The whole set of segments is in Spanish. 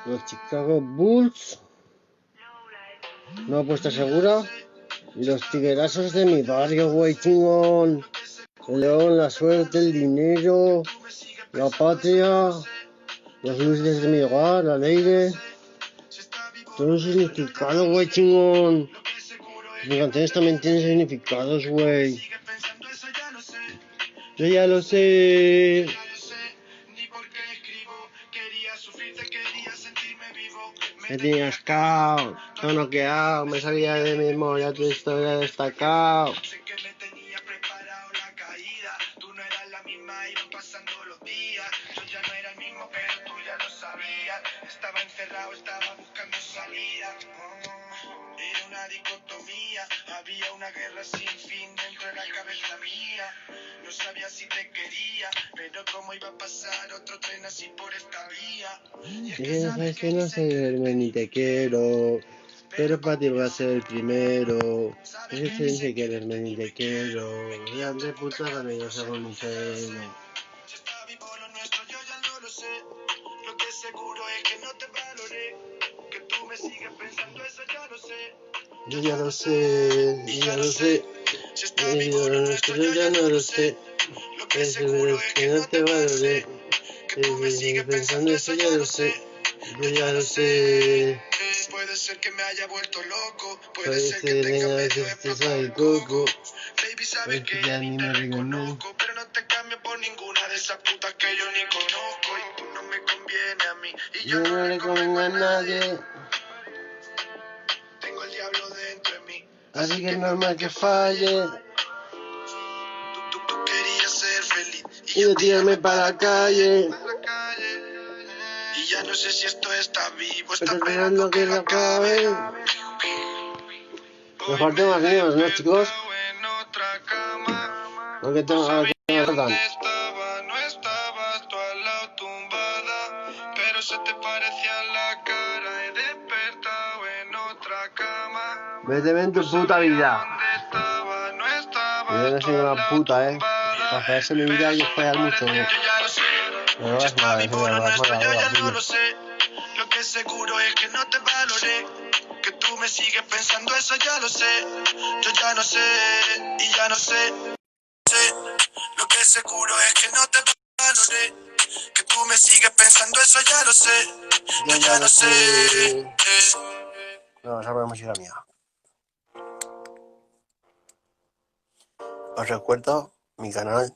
Los Chicago Bulls, no apuesta segura. Y los tiguerazos de mi barrio, güey, chingón. El león, la suerte, el dinero, la patria, las luces de mi hogar, la aire. Todo significado, güey, chingón. Mis canciones también tienen significados, güey. Yo ya lo sé. Me tenías cao, todo noqueado, me sabía de memoria tu historia destacado. Estaba encerrado, estaba buscando salida. Era una dicotomía, había una guerra sin fin dentro de la cabeza mía. No sabía si te quería, pero cómo iba a pasar otro tren así por esta vía. Y es que sabes que no sé verme ni te quiero, pero para ti voy a ser el primero. Es que dice quererme ni te quiero, ya de puta gana yo soy un cero. Lo que seguro es que no te valoré, que tú me sigues pensando, eso ya lo sé. Yo ya lo sé, ya lo sé. Si está vivo lo nuestro, yo ya no lo sé. Lo que seguro es que no te valoré, que tú me sigues pensando, eso ya lo sé. Yo ya lo sé. Puede ser que me haya vuelto loco, puede ser que tenga medio explotado el coco. Baby, sabes que ya ni me reconozco, pero no te cambio por ninguna de esas putas que yo ni conozco. Y tú no me conviene a mí, y yo no le convengo a nadie. Tengo el diablo dentro de mí, así que es normal que falle. Tú querías ser feliz y yo tirarme para la calle. Y ya no sé si esto está vivo, está esperando que lo acabe. Mejor temas míos, ¿no, chicos? Porque tengo que saltan. No estabas tú al lado tumbada, pero se te parecía la cara. He despertado en otra cama. Vete en tu puta vida. Yo no soy una puta, Para hacerse mi vida hay que fallar mucho, ¿no? No es nada, yo ya no lo sé. Lo que seguro es que no te valoré, que tú me sigues pensando, eso ya lo sé. Yo ya no sé, y ya no sé. Lo que seguro es que no te valoré, que tú me sigues pensando, eso ya lo sé. Yo ya no sé. No, esa es música mía. Os recuerdo mi canal.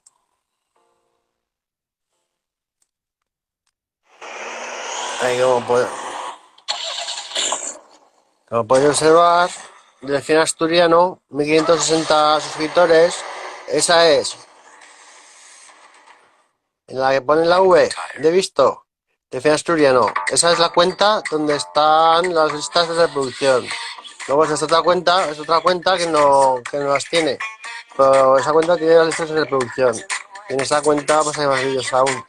Ahí como podéis observar, Dirección Asturiano, 1560 suscriptores. Esa es, en la que pone la V de visto, Dirección Asturiano. Esa es la cuenta donde están las listas de reproducción. Luego es otra cuenta que no las tiene. Pero esa cuenta tiene las listas de reproducción. Y en esa cuenta pues hay más vídeos aún.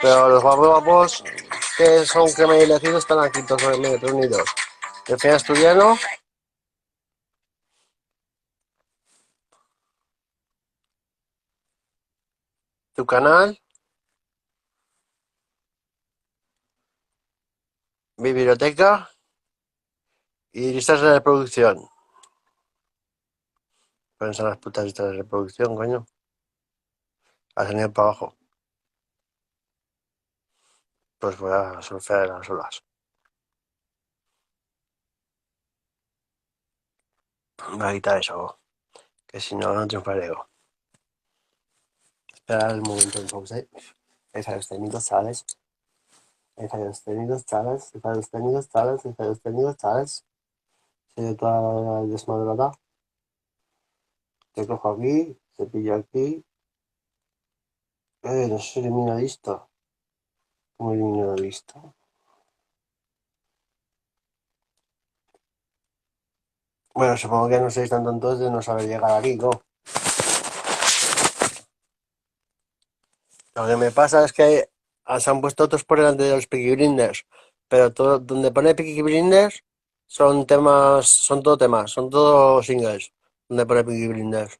Pero los guapos que son que me he elegido están aquí todos reunidos. Dirección Asturiano. Tu canal. Biblioteca. Y listas de reproducción. ¿Cuáles son las putas listas de reproducción, coño? Has venido para abajo. Pues voy a surfear las olas. Voy a quitar eso, que si no, no triunfaré. Espera el momento en pause. Hay fallos técnicos, chavales. Hay fallos técnicos, chavales. Hay fallos técnicos, chavales. Hay fallos técnicos, chavales. Se dio toda la desmadrada. Te cojo aquí, cepillo aquí. No se elimina la lista. ¿Cómo elimino la lista? Bueno, supongo que no sois tan tontos de no saber llegar aquí, ¿no? Lo que me pasa es que se han puesto otros por delante de los Peaky Blinders, pero todo donde pone Peaky Blinders son todo singles, donde pone Peaky Blinders.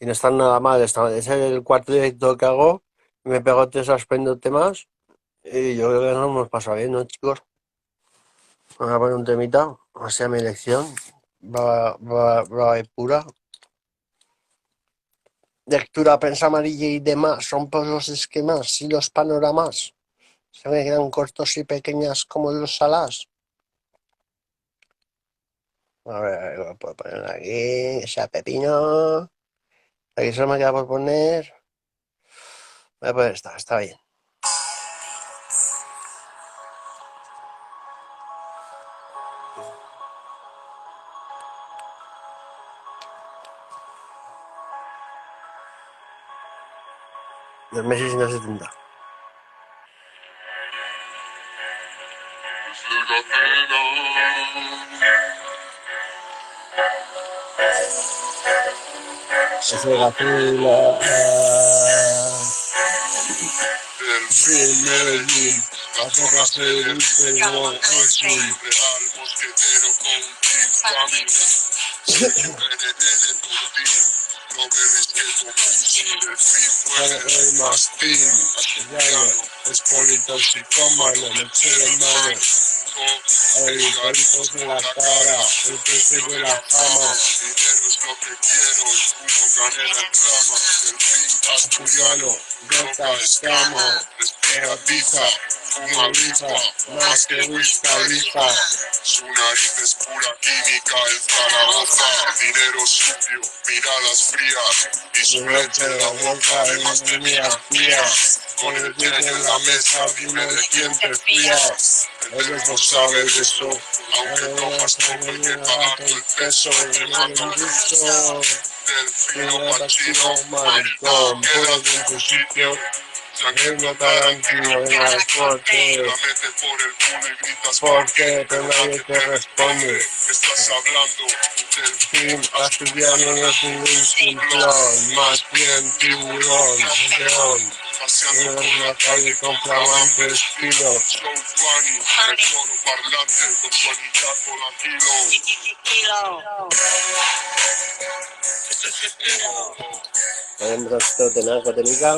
Y no están nada mal, es el cuarto directo que hago, me pego 3 temas Y yo creo que nos hemos pasado bien, ¿no, chicos? Vamos a poner un temita, o sea, mi elección. Brava y pura. Lectura, prensa amarilla y demás. Rompo los esquemas y los panoramas. Se me quedan cortos y pequeñas como los alas. A ver, voy a poner aquí. O sea, pepino. Aquí solo me queda por poner. Voy a poner esta, está bien. Los meses y los 70. Ese gacela. Medellín, las zorras del Perú, es un real mosquetero con PND de Putin, no me respeto fusil, el fin muere el mastín, asturiano, es politoxicómano, me eché de mano, cigarritos en la cara, el precio de la fama, dinero es lo que quiero, el humo canela en rama, el fin asturiano, roca escama, respira tiza, fuma rifa, más que whisky rifa, su nariz es pura química, el Zaragoza, dinero sucio, miradas frías, y su leche en la boca de más tenías frías, con el té en la mesa, dime de quién te fías. Ellos no saben de eso, aunque tomas poco hay que pagar el peso, el gusto del fino partido, maricón, quédate en tu sitio. Sangriento Tarantino en el corte, la mete por el culo y gritas porque, pero nadie te responde. Estás hablando del film asturiano, no es ningún simplón, más bien tiburón, león. Paseando por la calle con flamante estilo, Slow Bunny, el coro parlante con su anillazo latino. Ponemos de narco técnica.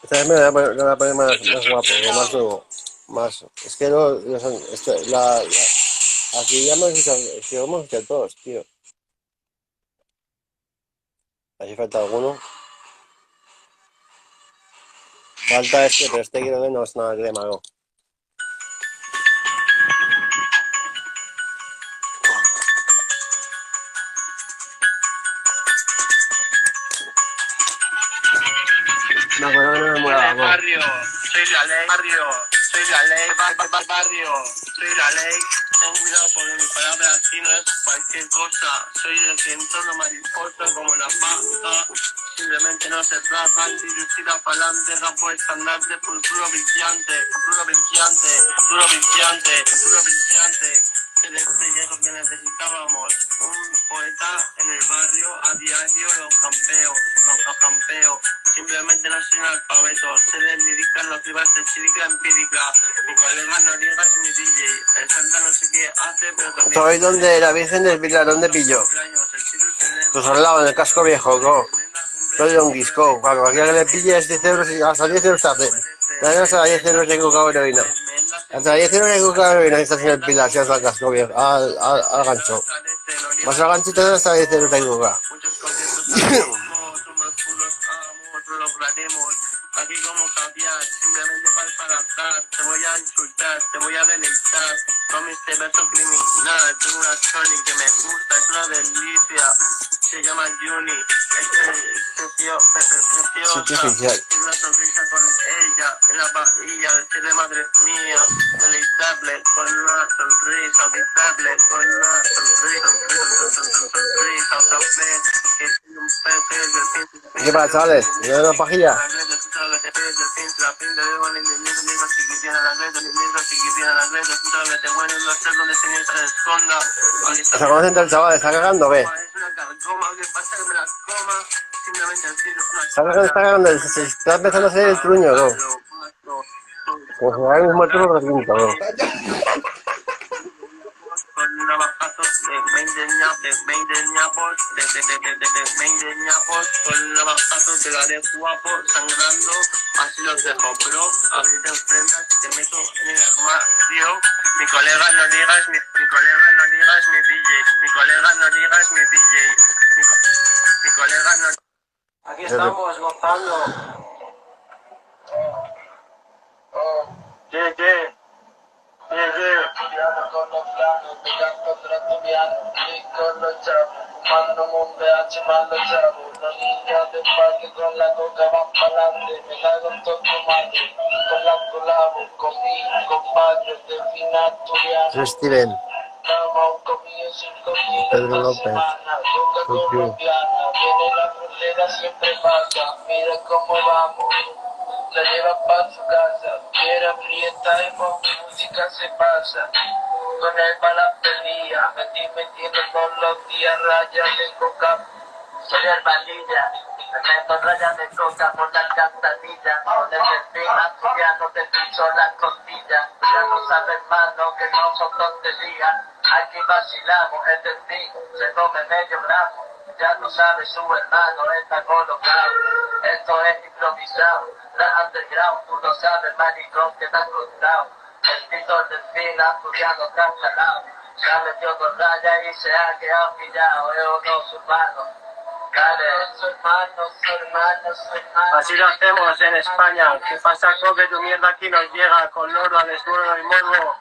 Esta vez me voy a poner más guapo, o más nuevo. Más. Es que aquí ya hemos hecho todos, tío. Así falta alguno. Falta este, pero este creo que no es nada de malo. No, pero no me mueva, no. Barrio, soy la ley, soy la ley, barrio, soy la ley. Ten cuidado porque mi palabra así no es cualquier cosa. Soy el que entorno mariposa como la pasta. Simplemente no se trata, si tira pa'lante, rapo estandarte, puro brillante, puro brillante, puro brillante, puro brillante. El estrellero que necesitábamos, un poeta en el barrio, a diario los campeo, simplemente no soy analfabeto, sé de lírica, no tribas de chírica empírica, mi colega Noriega es mi DJ, el Santa no sé qué hace, pero también... Soy donde la Virgen del Pilar, ¿dónde pillo? Pues al lado, en el casco viejo, ¿no? Soy de un guisco, para cualquiera que le pilles 10 euros y hasta 10 euros te hacen. También hasta 10 euros de coca heroína. Hasta 10 euros de coca heroína que estás en el Pilar, si vas al casco viejo, al gancho. Vas al gancho y te dan hasta 10 euros de coca. Aquí como caviar, simplemente para atrás, te voy a insultar, te voy a deleitar, con este verso criminal, tengo una Sony que me gusta, es una delicia, se llama Juni, preciosa, tiene una sonrisa con ella, en la bahía, decirle madre mía, deleitable, con una sonrisa, auditable, con una sonrisa, otra vez, que soy un pez del ¿Qué pasa, chavales? ¿Me da una pajilla? ¿Se concentra el chaval? ¿Está cagando o qué? Está cagando, se está empezando a hacer el truño, ¿no? Como si ahora mismo el turno reviento, ¿no? Con navajazos ñapos, con la bajato te lo haré guapo, sangrando, así los dejo, bro, a mí te enfrentas y te meto en el armario, mi colega no digas mi colega no digas mi DJ, mi colega no digas mi DJ, mi colega no... Aquí estamos gozando. Yeah, yeah. Con los planos, te canto tratoviano, y con los chavos, fumando un VH más los chavos, los niños del parque con la coca van pa'lante, me cago en todo tu madre, con la colabo, con mi compadre de fina asturiana. Steven, Vamos conmigo sin comida Pedro esta López, semana, coca Tokio. colombiana, viene la frontera siempre pasa, mira cómo vamos. La lleva pa' su casa, quiere fiesta y con música se pasa. Con él pa' la pelea, me metiendo todos los días rayas de coca. Soy el valilla, me meto rayas de coca por la alcantarilla. Con el encima ya no te piso la costilla. Ya no sabes, hermano, que no son tonterías. Aquí vacilamos, es decir, se come medio gramo. Ya no sabe su hermano, está colocado. Esto es improvisado, la underground, tú no sabes, maricón, que te has contado. El tito del fin, asturiano, está calado. Se ha metido con raya y se ha quedado pillado, es o no, su hermano. Dale, su hermano. Así lo hacemos en España. ¿Qué pasa con que tu mierda aquí nos llega con oro, desnudo y morbo?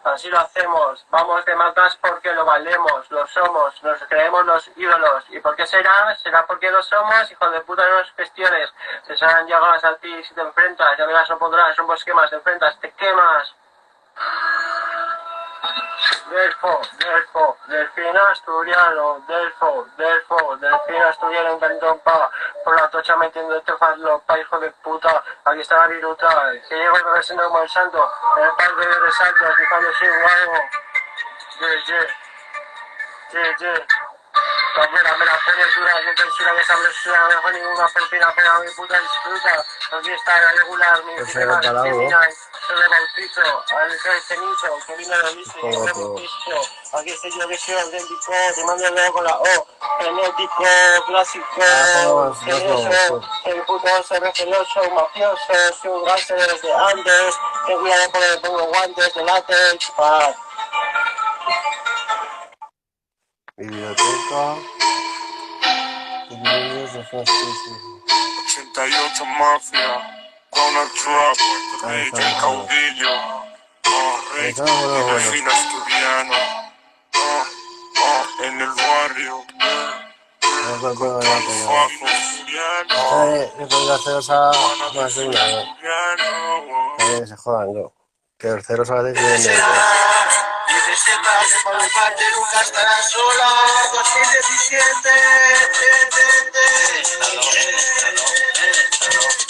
Así lo hacemos, vamos de matas porque lo valemos, lo somos, nos creemos los ídolos. ¿Y por qué será? Será porque lo somos, hijo de puta, no nos gestiones. Se serán llagadas a ti si te enfrentas, ya verás, no podrás, somos quemas, te enfrentas, te quemas. Delfín asturiano, delfín asturiano intentó por la tocha metiéndote falopa, hijo de puta, aquí está la viruta, que llego representando como el santo, en el parque de resaltos, dejando sin guapo, me la pones dura, yo censura de esa versión, no dejo ninguna propina, pero mi puta disfruta, aquí está la regular, mi sistema criminal. De bautizo, al este nicho, que vino de listo y de bautizo. Aquí estoy yo que soy auténtico, te mando el dedo con la O, genético, clásico, celoso, el puto ser celoso, mafioso, soy un gánster desde antes, ten cuidado porque me pongo guantes de látex, biblioteca, libros de Francisco. 88 Mafia, Donald Trump, Rey del Caudillo, Rey del Fin Asturiano, en el barrio, Le pongo a cerosa más de una vez. Que se jodan, no. Que los ceros a veces vienen de ahí. Y que sepas que por mi parte nunca estarás sola. 2017.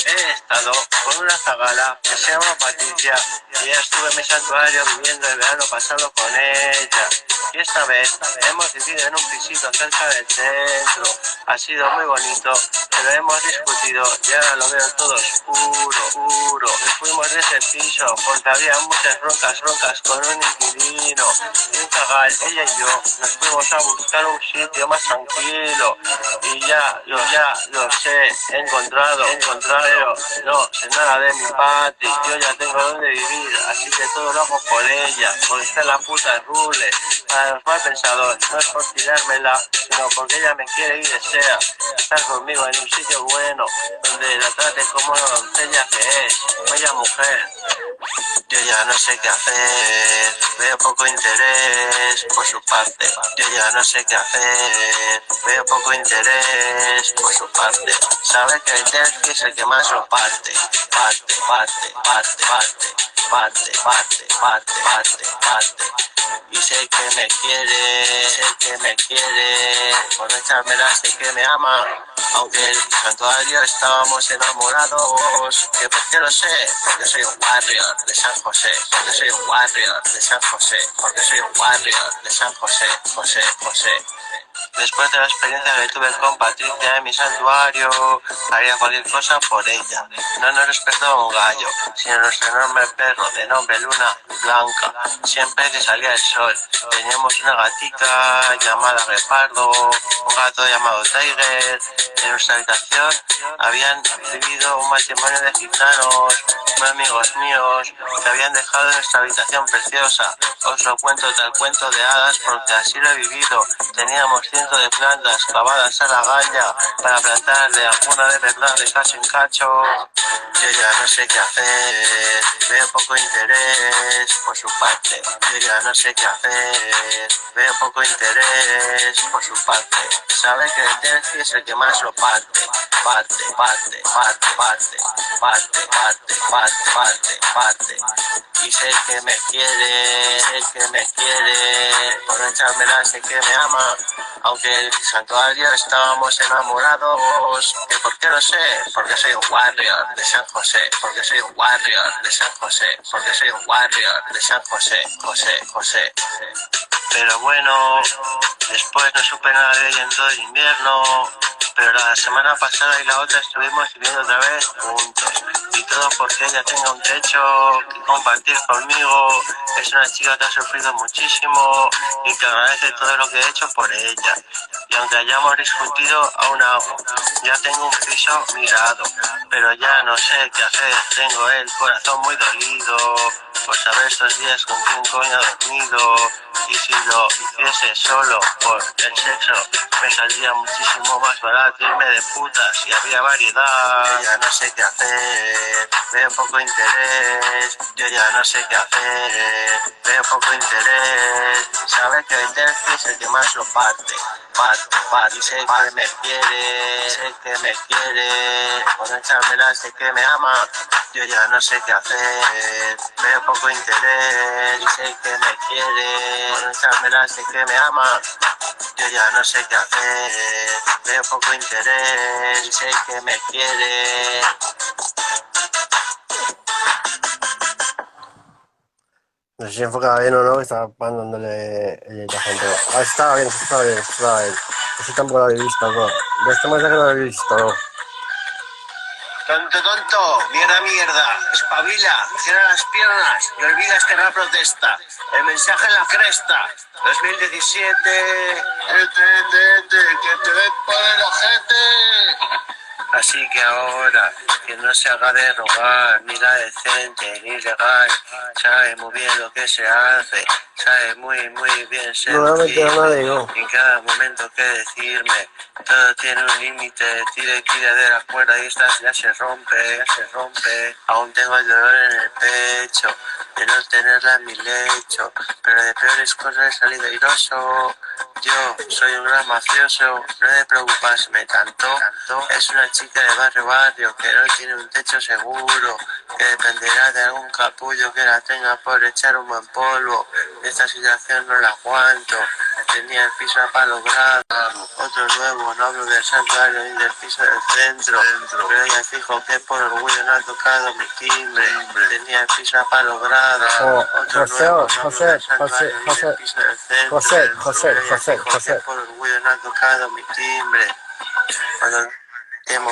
He estado con una zagala que se llama Patricia y ya estuve en mi santuario viviendo el verano pasado con ella. Y esta vez hemos vivido en un pisito cerca del centro. Ha sido muy bonito, pero hemos discutido y ahora lo veo todo oscuro. Nos fuimos de ese piso porque había muchas broncas con un inquilino. Y un cagal, ella y yo nos fuimos a buscar un sitio más tranquilo. Y ya lo sé, he encontrado, pero no sé nada de mi patio. Yo ya tengo donde vivir, así que todo lo hago por ella, porque está en la puta rule. Para los mal pensados, no es por tirármela, sino porque ella me quiere y desea estar conmigo en un sitio bueno, donde la trate como una doncella que es, bella mujer. Yo ya no sé qué hacer, veo poco interés por su parte. Yo ya no sé qué hacer, veo poco interés por su parte. Sabe que el Delphi es el que más lo parte. Y sé que me quiere, por echármela sé que me ama. Aunque en el santuario estábamos enamorados, que por qué lo sé, porque soy un warrior de San José, porque soy un warrior de San José, porque soy un warrior de San José, José. Después de la experiencia que tuve con Patricia en mi santuario, haría cualquier cosa por ella. No nos respetó un gallo, sino nuestro enorme perro de nombre Luna Blanca. Siempre que salía el sol, teníamos una gatica llamada Repardo, un gato llamado Tiger. En nuestra habitación habían vivido un matrimonio de gitanos, muy amigos míos, que habían dejado nuestra habitación preciosa. Os lo cuento tal cuento de hadas porque así lo he vivido. Teníamos cientos de plantas clavadas a la galla para plantar de alguna de verdad de cacho en cacho. Yo ya no sé qué hacer, veo poco interés por su parte. Yo ya no sé qué hacer, veo poco interés por su parte. Sabe que el Delphi es el que más lo parte. Parte, parte, parte, parte, parte, parte, parte, parte, parte. Y sé que me quiere, sé que me quiere, por no echármela sé que me ama. Aunque en el santuario estábamos enamorados. ¿Que por qué lo sé? Porque soy un warrior de San José. Porque soy un warrior de San José. Porque soy un warrior de San José. José, José. Pero bueno, después no supe nada de ella en todo el invierno. Pero la semana pasada y la otra estuvimos viviendo otra vez juntos. Y todo porque ella tenga un techo que compartir conmigo. Es una chica que ha sufrido muchísimo y que agradece todo lo que he hecho por ella. Y aunque hayamos discutido, aún hago. Ya tengo un piso mirado, pero ya no sé qué hacer. Tengo el corazón muy dolido por saber estos días con quién coño ha dormido. Y si lo hiciese solo por el sexo, me saldría muchísimo más barato irme de putas y habría variedad. Yo ya no sé qué hacer, veo poco interés. Yo ya no sé qué hacer, veo poco interés. Sabe que el Delphi es el que más lo parte. Parte, parte, y sé que me quiere, sé que me quiere. Por no echármela sé que me ama. Yo ya no sé qué hacer, veo poco interés. Y sé que me quiere, por no echármela sé que me ama. Yo ya no sé qué hacer, veo poco interés. Y sé que me quiere. No sé si enfocaba bien o no, estaba mandándole el gente. Ah, estaba bien, estaba bien, estaba bien. Eso tampoco lo había visto, ¿no? De este mensaje no lo había visto, ¿no? Tonto, tonto, mierda, mierda, espabila, cierra las piernas y olvida la protesta. El mensaje en la cresta, 2017, que te den poder gente. Así que ahora, que no se haga de rogar, ni la decente, ni legal, sabe muy bien lo que se hace, sabe muy, muy bien No me voy a meter a nadie, seducirme, ¿no? en cada momento que decirme, todo tiene un límite, tire, tire de la cuerda y esta ya se rompe, ya se rompe, aún tengo el dolor en el pecho, de no tenerla en mi lecho, pero de peores cosas he salido airoso. Yo soy un gran mafioso, no he de preocuparme tanto. Es una chica de barrio que no tiene un techo seguro, que dependerá de algún capullo que la tenga por echar un buen polvo. Esta situación no la aguanto. Tenía el piso a palo grado, otro nuevo, no hablo del santuario ni del piso del centro, pero ella fijo que por orgullo no ha tocado mi timbre. Tenía el piso a palo grado, otro José, nuevo, no hablo José, del José, santuario ni José, del piso del centro, José, José, pero ella José, fijo que José. por orgullo no ha tocado mi timbre. Cuando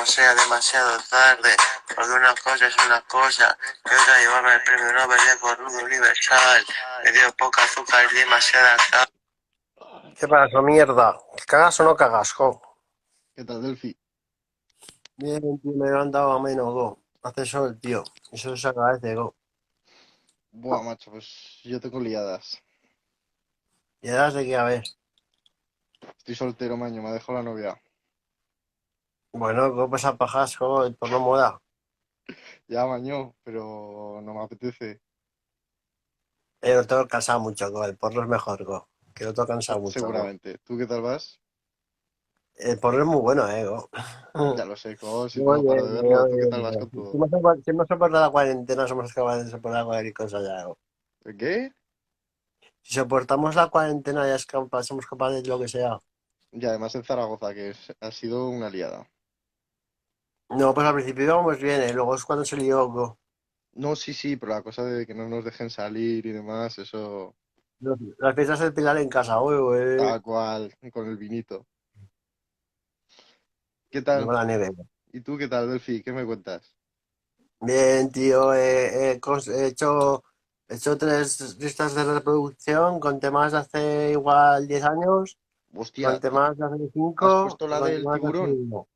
sea demasiado tarde, porque una cosa es una cosa, que otra llevarme el premio Nobel de Cornudo Universal, me dio poca azúcar y demasiada sal. ¿Qué pasa, mierda? ¿Cagas o no cagas, jo? ¿Qué tal, Delphi? Bien, tío, me he levantado a menos, go. Hace sol, tío. Eso se agradece, go. Buah, macho, pues yo tengo liadas. ¿Y ahora de qué a ver? Estoy soltero, maño, me ha dejado la novia. Bueno, go, pues a pajas, go, por no moda. Ya, maño, pero no me apetece. Lo tengo cansado mucho, go. El porro es mejor, go. Que lo tengo cansado mucho, go. Seguramente. ¿Tú qué tal vas? El porro es muy bueno, go. Ya lo sé, co, si tú Muy no paro bien, de muy verlo. ¿Tú qué bien, tal vas go. con todo? Si hemos soportado la cuarentena, somos capaces de soportar cualquier cosa ya, go. ¿Qué? Si soportamos la cuarentena, ya somos capaces de lo que sea. Y además en Zaragoza, ha sido una liada. No, pues al principio íbamos bien, luego es cuando se lió, go. No, sí, sí, pero la cosa de que no nos dejen salir y demás, eso Las fiestas del Pilar en casa, güey, güey. tal cual, con el vinito. ¿Qué Tengo tal? la nevera. ¿Y tú qué tal, Delphi? ¿Qué me cuentas? Bien, tío, he hecho 3 listas de reproducción con temas de hace igual 10 años, con Hostia, temas de hace ¿has 5 puesto y la con del temas de hace tiburón? 1.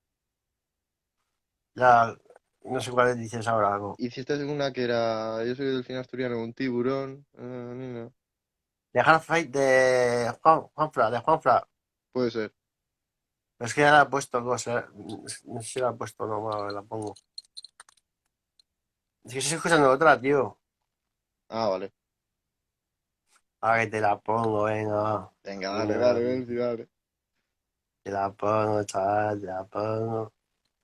Ya, no sé cuáles dices ahora, algo. Hiciste una que era yo soy Delfín Asturiano, un tiburón. Nina. De Half-Life de Juanfra. Puede ser. Es que ya la he puesto cosa, no sé si la he puesto o no, bueno, la pongo. Es que estoy escuchando otra, tío. Ah, vale. Ahora que te la pongo, venga. Venga, dale, dale, Mira, Delphi, dale. te la pongo, chaval, te la pongo.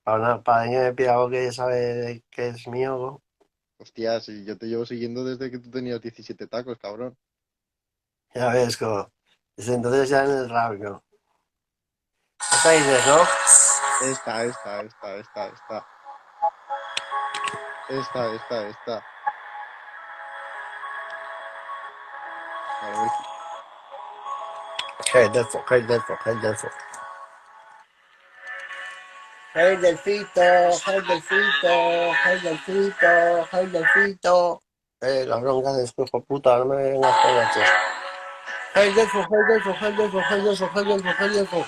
Para que me pida algo que sabe que es mío. Hostia, si yo te llevo siguiendo desde que tú tenías 17 tacos, cabrón. Ya ves, desde entonces ya en el rap, ¿no? Esta dices, ¿no? Esta. Esta. Vale, Delphi. Hey, Delfo, hey, Delfo, hey, Delfo. Hey, Delfito, hey, Delfito, hey, Delfito, hey, Delfito. Cabrón, que haces, hijo de puta, no me vengas con leches. Hey, Delfo, hey, Delfo, hey, Delfo, hey, Delfo, hey, Delfo, hey, Delfo.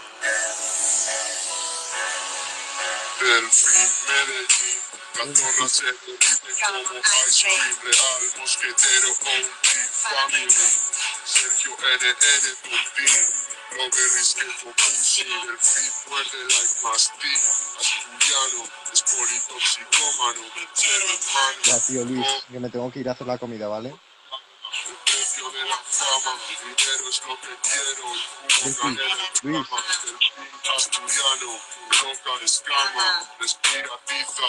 Delfín, Medellín, la torre se derrite como ice cream, real, mosquetero, OG, family, Sergio NN, Tultín, Loveris que Focussi, Delfín muerde like mastín, asturiano, es politoxicómano, mechero Ya, tío hermano, Luis, que me tengo que ir a hacer la comida, ¿vale? el precio de la fama, dinero es lo que quiero, fumo Delphi, canela en Luis, cama, Delfín asturiano, roca escama, respira tiza,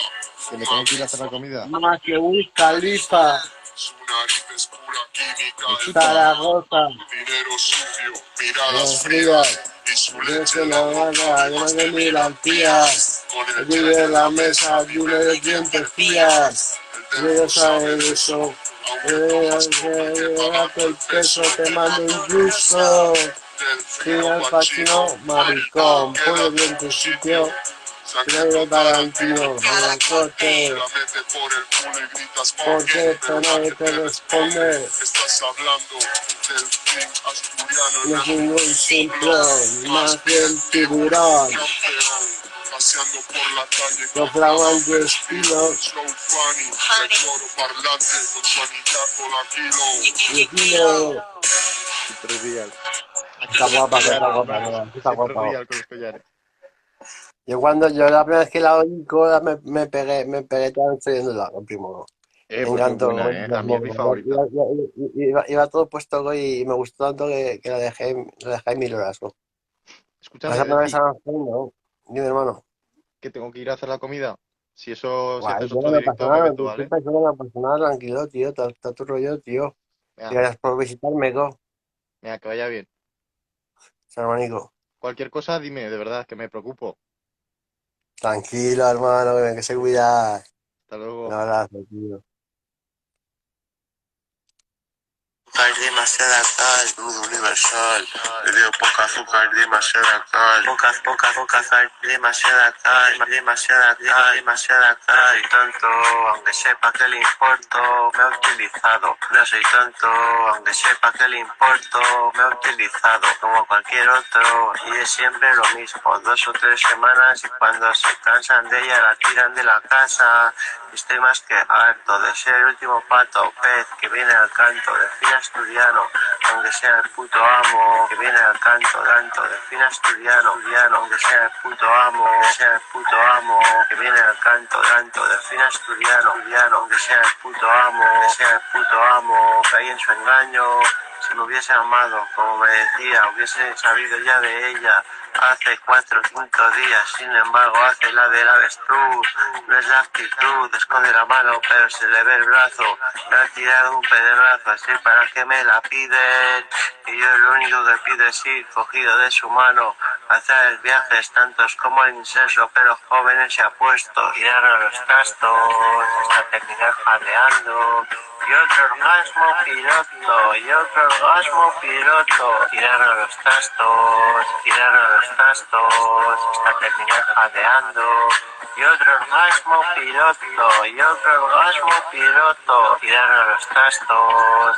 que me fuma tengo que ir a hacer la bifa, comida. Más que Wiz Khalifa, su nariz es pura química, ¿Me el escuchas? Zaragoza, dinero sucio, miradas Los Frías, frías, y su es leche en la una boca vaca, de yo más no de ni 1000 la tía. arpías, con el cheque Vive en en la la mesa, mesa, dime dime de de quién quién te te fías, fías. el Ellos delfo sabe saben de eso. eso, aunque tomas come que Gato pagando el el peso, peso, te te mando mando un un yuso. yuso, delfín Fui al al pachino, Pacino, maricón, maricón, pollo quédate bien en tu tu sitio, sitio. sangre Yo de Tarantino Tarantino, en cada el corte, coche, la mete por el culo y gritas ¿por qué? porque Pero nadie nadie te te responde, responde. estás hablando del fin asturiano, No no es es un ningún simplón, simplón, más más bien bien tiburón, tiburón. campeón, paseando por la calle Con con flamante flamante estilo, estilo, slow funny, el coro parlante con su anillazo la kilo. un kilo. Super real. Aquí Está con los guapa, que está collares, guapa, hermano. está Siempre guapa. real con los collares. Yo la primera vez que la oí, me pegué toda la noche viéndola, con primo. Me Pues muy encantó. buena, ¿eh? A mí es mi favorita. Iba todo puesto y me gustó tanto que la dejé en 1000 horas. ¿No? ¿Vas Escúchame, a poner esa Delphi, canción? No. Dime, hermano. que tengo que ir a hacer la comida. Si Guay, haces yo otro no pasa directo, me nada, meto, tú ¿vale? siempre no pasa nada, tranquilo, tío. Está tu rollo, tío. Venga, Gracias por visitarme, venga, que vaya bien. hermanico. Cualquier cosa, dime, de verdad, que me preocupo. Tranquilo, hermano, que se cuida. Hasta Un luego. abrazo, tío. Hay demasiada cal, nudo universal. Le dio poca azúcar, demasiada cal. Poca sal, demasiada cal, demasiada cal. Y tanto, aunque sepa que le importo, me ha utilizado. No soy tonto, aunque sepa que le importo, me ha utilizado. Como cualquier otro, y es siempre lo mismo. 2 o 3 semanas y cuando se cansan de ella la tiran de la casa. Estoy más que harto de ser el último pato o pez que viene al canto de fin asturiano, aunque sea el puto amo, que viene al canto de fin asturiano, aunque sea el puto amo, que viene al canto de fin asturiano, aunque sea el puto amo, caí en su engaño. Si me hubiese amado, como me decía, hubiese sabido ya de ella hace 4 o 5 días. Sin embargo, hace la del avestruz. No es la actitud, esconde la mano, pero se le ve el brazo. Me ha tirado un pedazo así para que me la piden. Y yo lo único que pido es ir cogido de su mano. Hacer viajes tantos como el incenso, pero jóvenes y apuestos. Tirar a los trastos hasta terminar jaleando. y otro orgasmo piloto, y otro orgasmo piloto. Tiraron los trastos, hasta terminar jadeando. Y otro orgasmo piloto, y otro orgasmo piloto. Tiraron los trastos,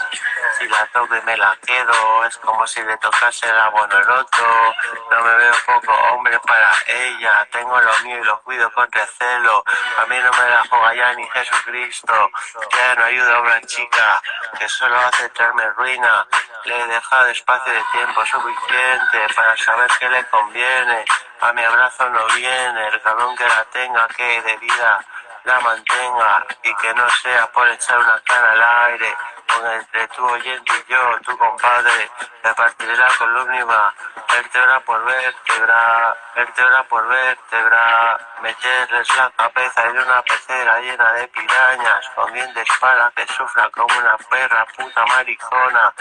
si la toco y me la quedo, es como si le tocase el abono el otro. No me veo poco hombre para ella, tengo lo mío y lo cuido con recelo. A mí no me la juega ya ni Jesucristo, ya no ayuda a una chica que solo hace traerme ruina. Le he dejado espacio de tiempo suficiente para saber qué le conviene. A mi abrazo no viene, el cabrón que la tenga, que de vida la mantenga y que no sea por echar una cara al aire. Con entre tu oyente y yo, tu compadre, repartiré la columna, vértebra por vértebra, meterles la cabeza en una pecera llena de pirañas, con dientes para que sufra como una perra puta maricona.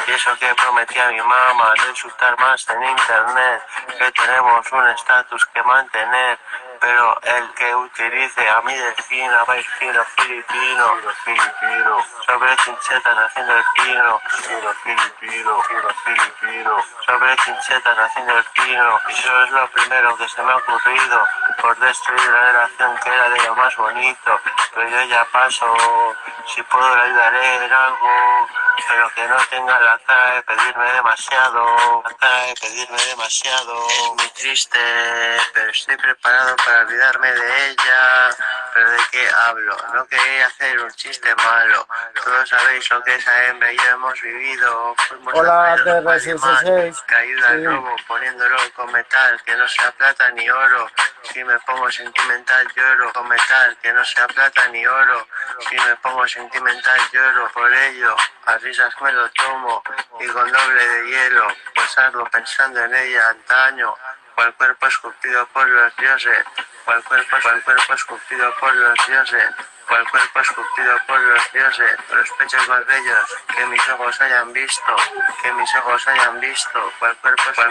Y eso que prometí a mi mamá, no insultar más en internet, que tenemos un estatus que mantener. Pero el que utilice a mi delfina va a ir fino filipino, sobre chinchetas haciendo el pino, sobre chinchetas haciendo el pino. Y eso es lo primero que se me ha ocurrido, por destruir la relación que era de lo más bonito. Pero yo ya paso, si puedo le ayudaré en algo, pero que no tenga la cara de pedirme demasiado, Es muy triste, pero estoy preparado para olvidarme de ella. ¿Pero de qué hablo? No quería hacer un chiste malo. Todos sabéis lo que esa hembra y yo hemos vivido. Fuimos Hola, nacidos mal, TR66. que ayuda al Sí. robo poniéndolo con metal, que no sea plata ni oro. Si me pongo sentimental lloro, con metal, que no sea plata ni oro. Si me pongo sentimental lloro, por ello a risas me lo tomo y con doble de hielo, pues ardo pensando en ella antaño. Cual cuerpo esculpido por los dioses, cual cuerpo esculpido por los dioses, cual cuerpo esculpido por los dioses, los pechos más bellos que mis ojos hayan visto, cual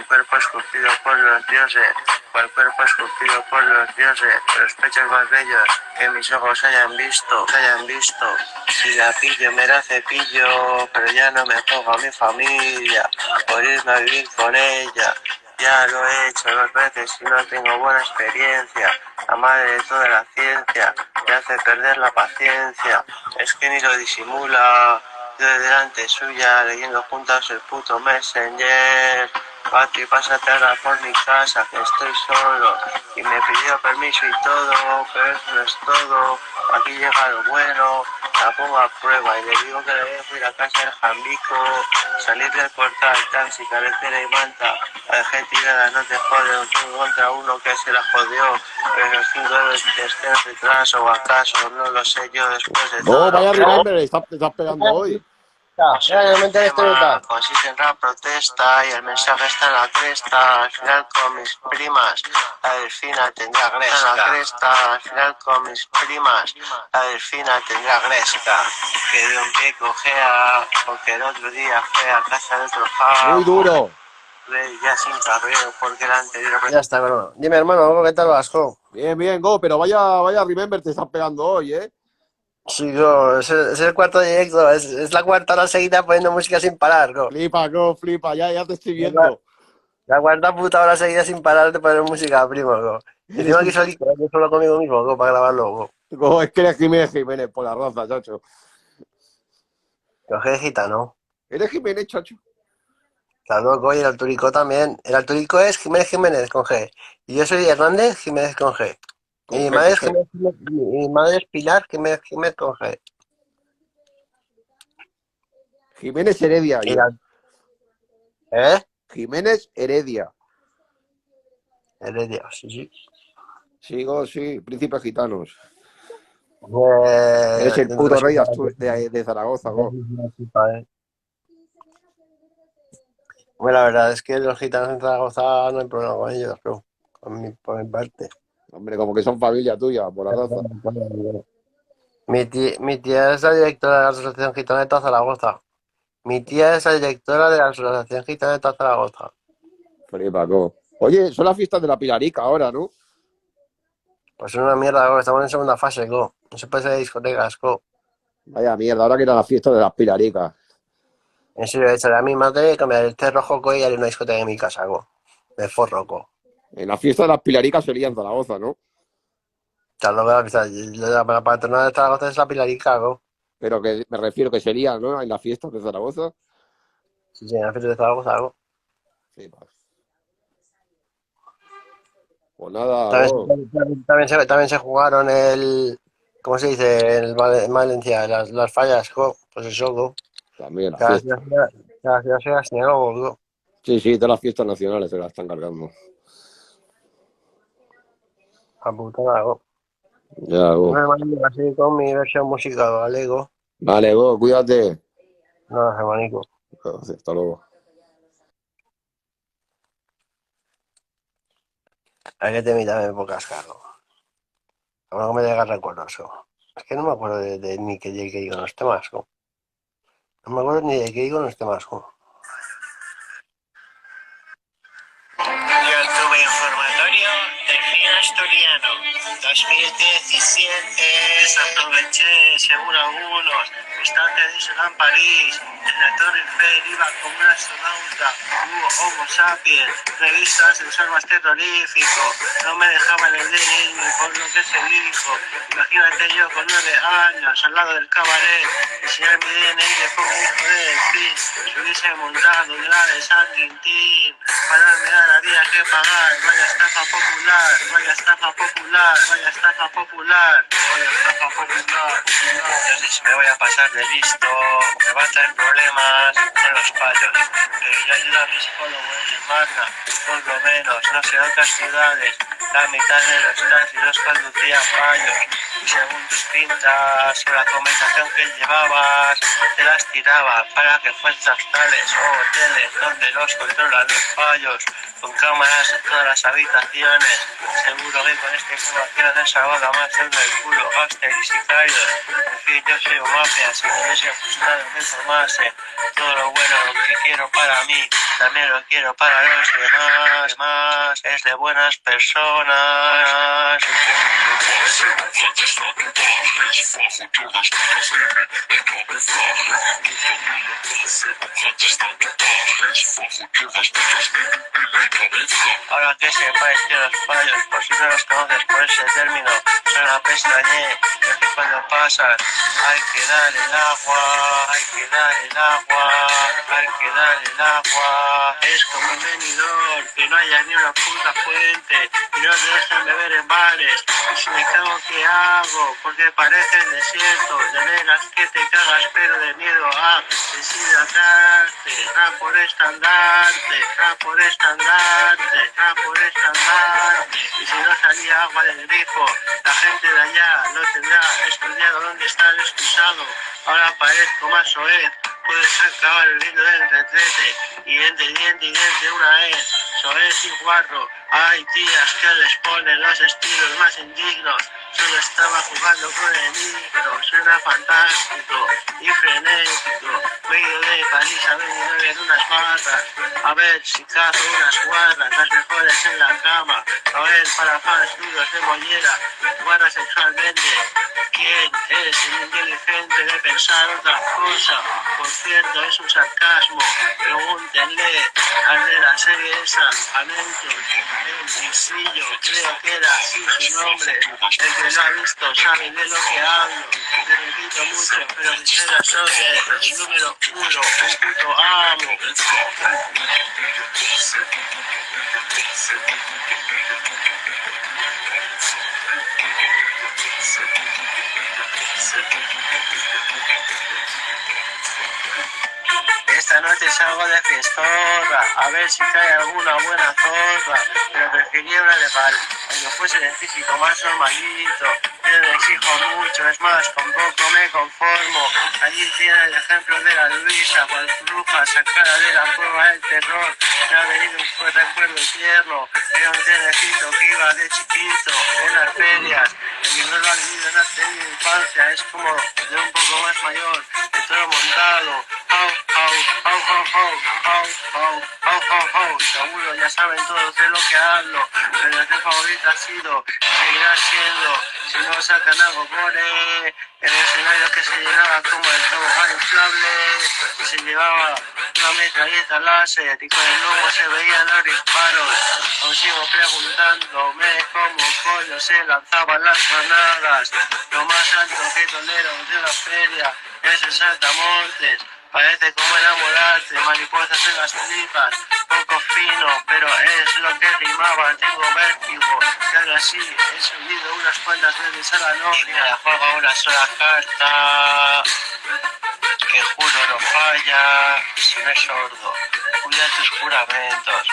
cuerpo esculpido por los dioses, cual cuerpo esculpido por los dioses, los pechos más bellos que mis ojos hayan visto. Si la pillo me la cepillo, pero ya no me pongo a mi familia por irme a vivir con ella. Ya lo he hecho 2 veces y no tengo buena experiencia. La madre de toda la ciencia me hace perder la paciencia. Es que ni lo disimula. Yo de delante suya leyendo juntas el puto Messenger. Pati, pásate ahora por mi casa que estoy solo. Y me pidió permiso y todo, pero eso no es todo. Aquí llega lo bueno, la pongo a prueba y le digo que le voy a ir a casa del Jambico. Salir del portal, taxi, carretera y manta. La dejé tirada, no te jode, un tengo contra uno que se la jodió. Pero 5 euros de retraso o acaso, no lo sé yo después de todo. Oh, vaya Remember, estás pegando hoy. Realmente consiste en la protesta y el mensaje está en la cresta. Al final con mis primas, la delfina tendrá gresca. Al final con mis primas, la delfina tendrá gresca. Que de un pie cojea, porque el otro día fue a casa de otro jao. Muy duro. Ya sin cabreo, porque el anterior... Ya está, bueno. Dime, hermano, ¿qué tal vas, jo? Bien, Go, pero vaya Remember te estás pegando hoy, ¿eh? Sí, go, es el cuarto directo, es la cuarta hora seguida poniendo música sin parar, go. Flipa, Go, flipa, ya te estoy viendo. La cuarta puta hora seguida sin parar de poner música, primo, go. Y encima aquí solito, yo solo conmigo mismo, go, para grabarlo, go. Go, es que eres Jiménez por la raza, chacho. Coge gitano. ¿Eres Jiménez, chacho? Claro, go, y el Alturico también. El Alturico es Jiménez con G. Y yo soy Hernández Jiménez con G. Y mi madre es mi madre es Pilar Jiménez con G. Jiménez Heredia, Y yo. ¿Eh? Jiménez Heredia. Heredia, sí. Sí, Go, sí, príncipes gitanos. Eres el puto rey de Zaragoza, Go. Bueno, la verdad es que los gitanos en Zaragoza no hay problema con ellos, pero por mi parte. Hombre, como que son familia tuya, por la raza. Mi tía es la directora de la Asociación Gitana de toda Zaragoza. Mi tía es la directora de la Asociación Gitana de toda Zaragoza. Flipa, Go. Oye, son las fiestas de la Pilarica ahora, ¿no? Pues es una mierda, go. Estamos en segunda fase, go. No se puede salir de discotecas, go. Vaya mierda, ahora que ir a la fiesta de las Pilaricas. En serio, echaré a mi madre, cambiar el té rojo, go, y haré una discoteca en mi casa, go. De forro, go. En la fiesta de las Pilaricas sería en Zaragoza, ¿no? Ya lo veo, la patrona de Zaragoza es la Pilarica, go. Pero que me refiero que sería, ¿no? En la fiesta de Zaragoza. Sí, en la fiesta de Zaragoza, go. Sí, pues nada, go. También se jugaron ¿cómo se dice? En Valencia, las fallas, go. Pues eso, go. También la Cada fiesta. ciudad, cada ciudad se las niega, go. Sí, sí, todas las fiestas nacionales se las están cargando. A putada, go. Ya, go. No, hermanito, así con mi versión musical, ¿vale, go? Vale, go, cuídate. No, hermanito. Hasta luego. Hay que te también pocas, cargo. Ahora que me llega recuerdos, go. Es que no me acuerdo ni qué digo en los temas, go. No me acuerdo ni de qué digo en los temas, go. YouTube informatorio Delfín Asturiano 2017. Desaproveché, según algunos, estancia de Disneyland París, en la Torre Eiffel iba como un astronauta, hubo Homo sapiens, revistas del sol más terrorífico, no me dejaban el DNI ni por lo que se dijo. Imagínate yo con 9 años al lado del cabaret, enseñar mi DNI de como hijo de Delfín, se hubiese montado de la de San Quintín, para darme a la vida que pagar, vaya estafa popular, vaya estafa popular, vaya estafa popular, vaya estafa popular. Ya sé si me voy a pasar de listo, me va a traer problemas con los payos. Yo ayudo a mi psicólogo en Marna, por lo menos, no sé, otras ciudades, la mitad de los taxis los conducían payos. Y según tus pintas o la conversación que llevabas, te las tiraba para que fueras tales o hoteles donde los controlan los payos, con cámaras en todas las habitaciones. Seguro que con esta información he salvado a más de uno del culo, gángster y sicarios. En fin, yo soy un mafia, si me hubiese gustado me informase. Todo lo bueno que quiero para mí, también lo quiero para los demás. Más es de buenas personas. Ahora que sepáis que los fallos, por si no los conoces por ese término, son la pestañe, que cuando pasan hay que dar el agua, hay que dar el agua, hay que dar el agua. Es como un venidor, que no haya ni una puta fuente, y no te dejen beber en bares. Y si me cago, ¿qué hago? Porque parece el desierto, de veras que te cagas, pero de miedo a deshidratarte. Por estandarte, por estandarte, por estandarte. Y si no salía agua del grifo, la gente de allá no tendrá estudiado dónde está el excusado. Ahora parezco más soez, puedes acabar el lindo del retrete. Y diente una vez, soez y guarro. Hay tías que les ponen los estilos más indignos. Solo estaba jugando con el micro, suena fantástico y frenético. Medio de París a 29 en unas barras. A ver si cazo unas guarras, las mejores en la cama. A ver para fans nudos de mollera, guarras sexualmente. ¿Quién es el inteligente de pensar otra cosa? Por cierto, es un sarcasmo. Pregúntenle al de la serie esa, a Nelson, el visillo, creo que era así su nombre. El que lo ha visto sabe de lo que hablo. Te repito mucho, pero sincera soy el número uno, un puto amo. Esta noche salgo de fiestorra, a ver si cae alguna buena zorra, pero preferiría una de pal, aunque fuese el físico más normalito. Yo no exijo mucho, es más, con poco me conformo. Allí tiene el ejemplo de la Luisa, cual bruja sacada de la cueva del terror. Me ha venido un recuerdo tierno, era un trenecito que iba de chiquito en las ferias. El que no lo ha vivido no ha tenido infancia, es como de un poco más mayor, de todo montado. Au, au. Seguro ya saben todos de lo que hablo. Pero el favorito ha sido, seguirá siendo, si no sacan algo por él. El escenario que se llenaba como el tobogán inflable y se llevaba una metralleta láser y con el humo se veían los disparos. Aún sigo preguntándome cómo coño se lanzaban las granadas. Lo más alto que tolero de una feria es el saltamontes. Parece como enamorarte, mariposas en las tripas, poco fino, pero es lo que rimaba. Tengo vértigo, y ahora sí he subido unas cuantas veces a la novia. La juego una sola carta, que juro no falla, si no es sordo, cuida tus juramentos.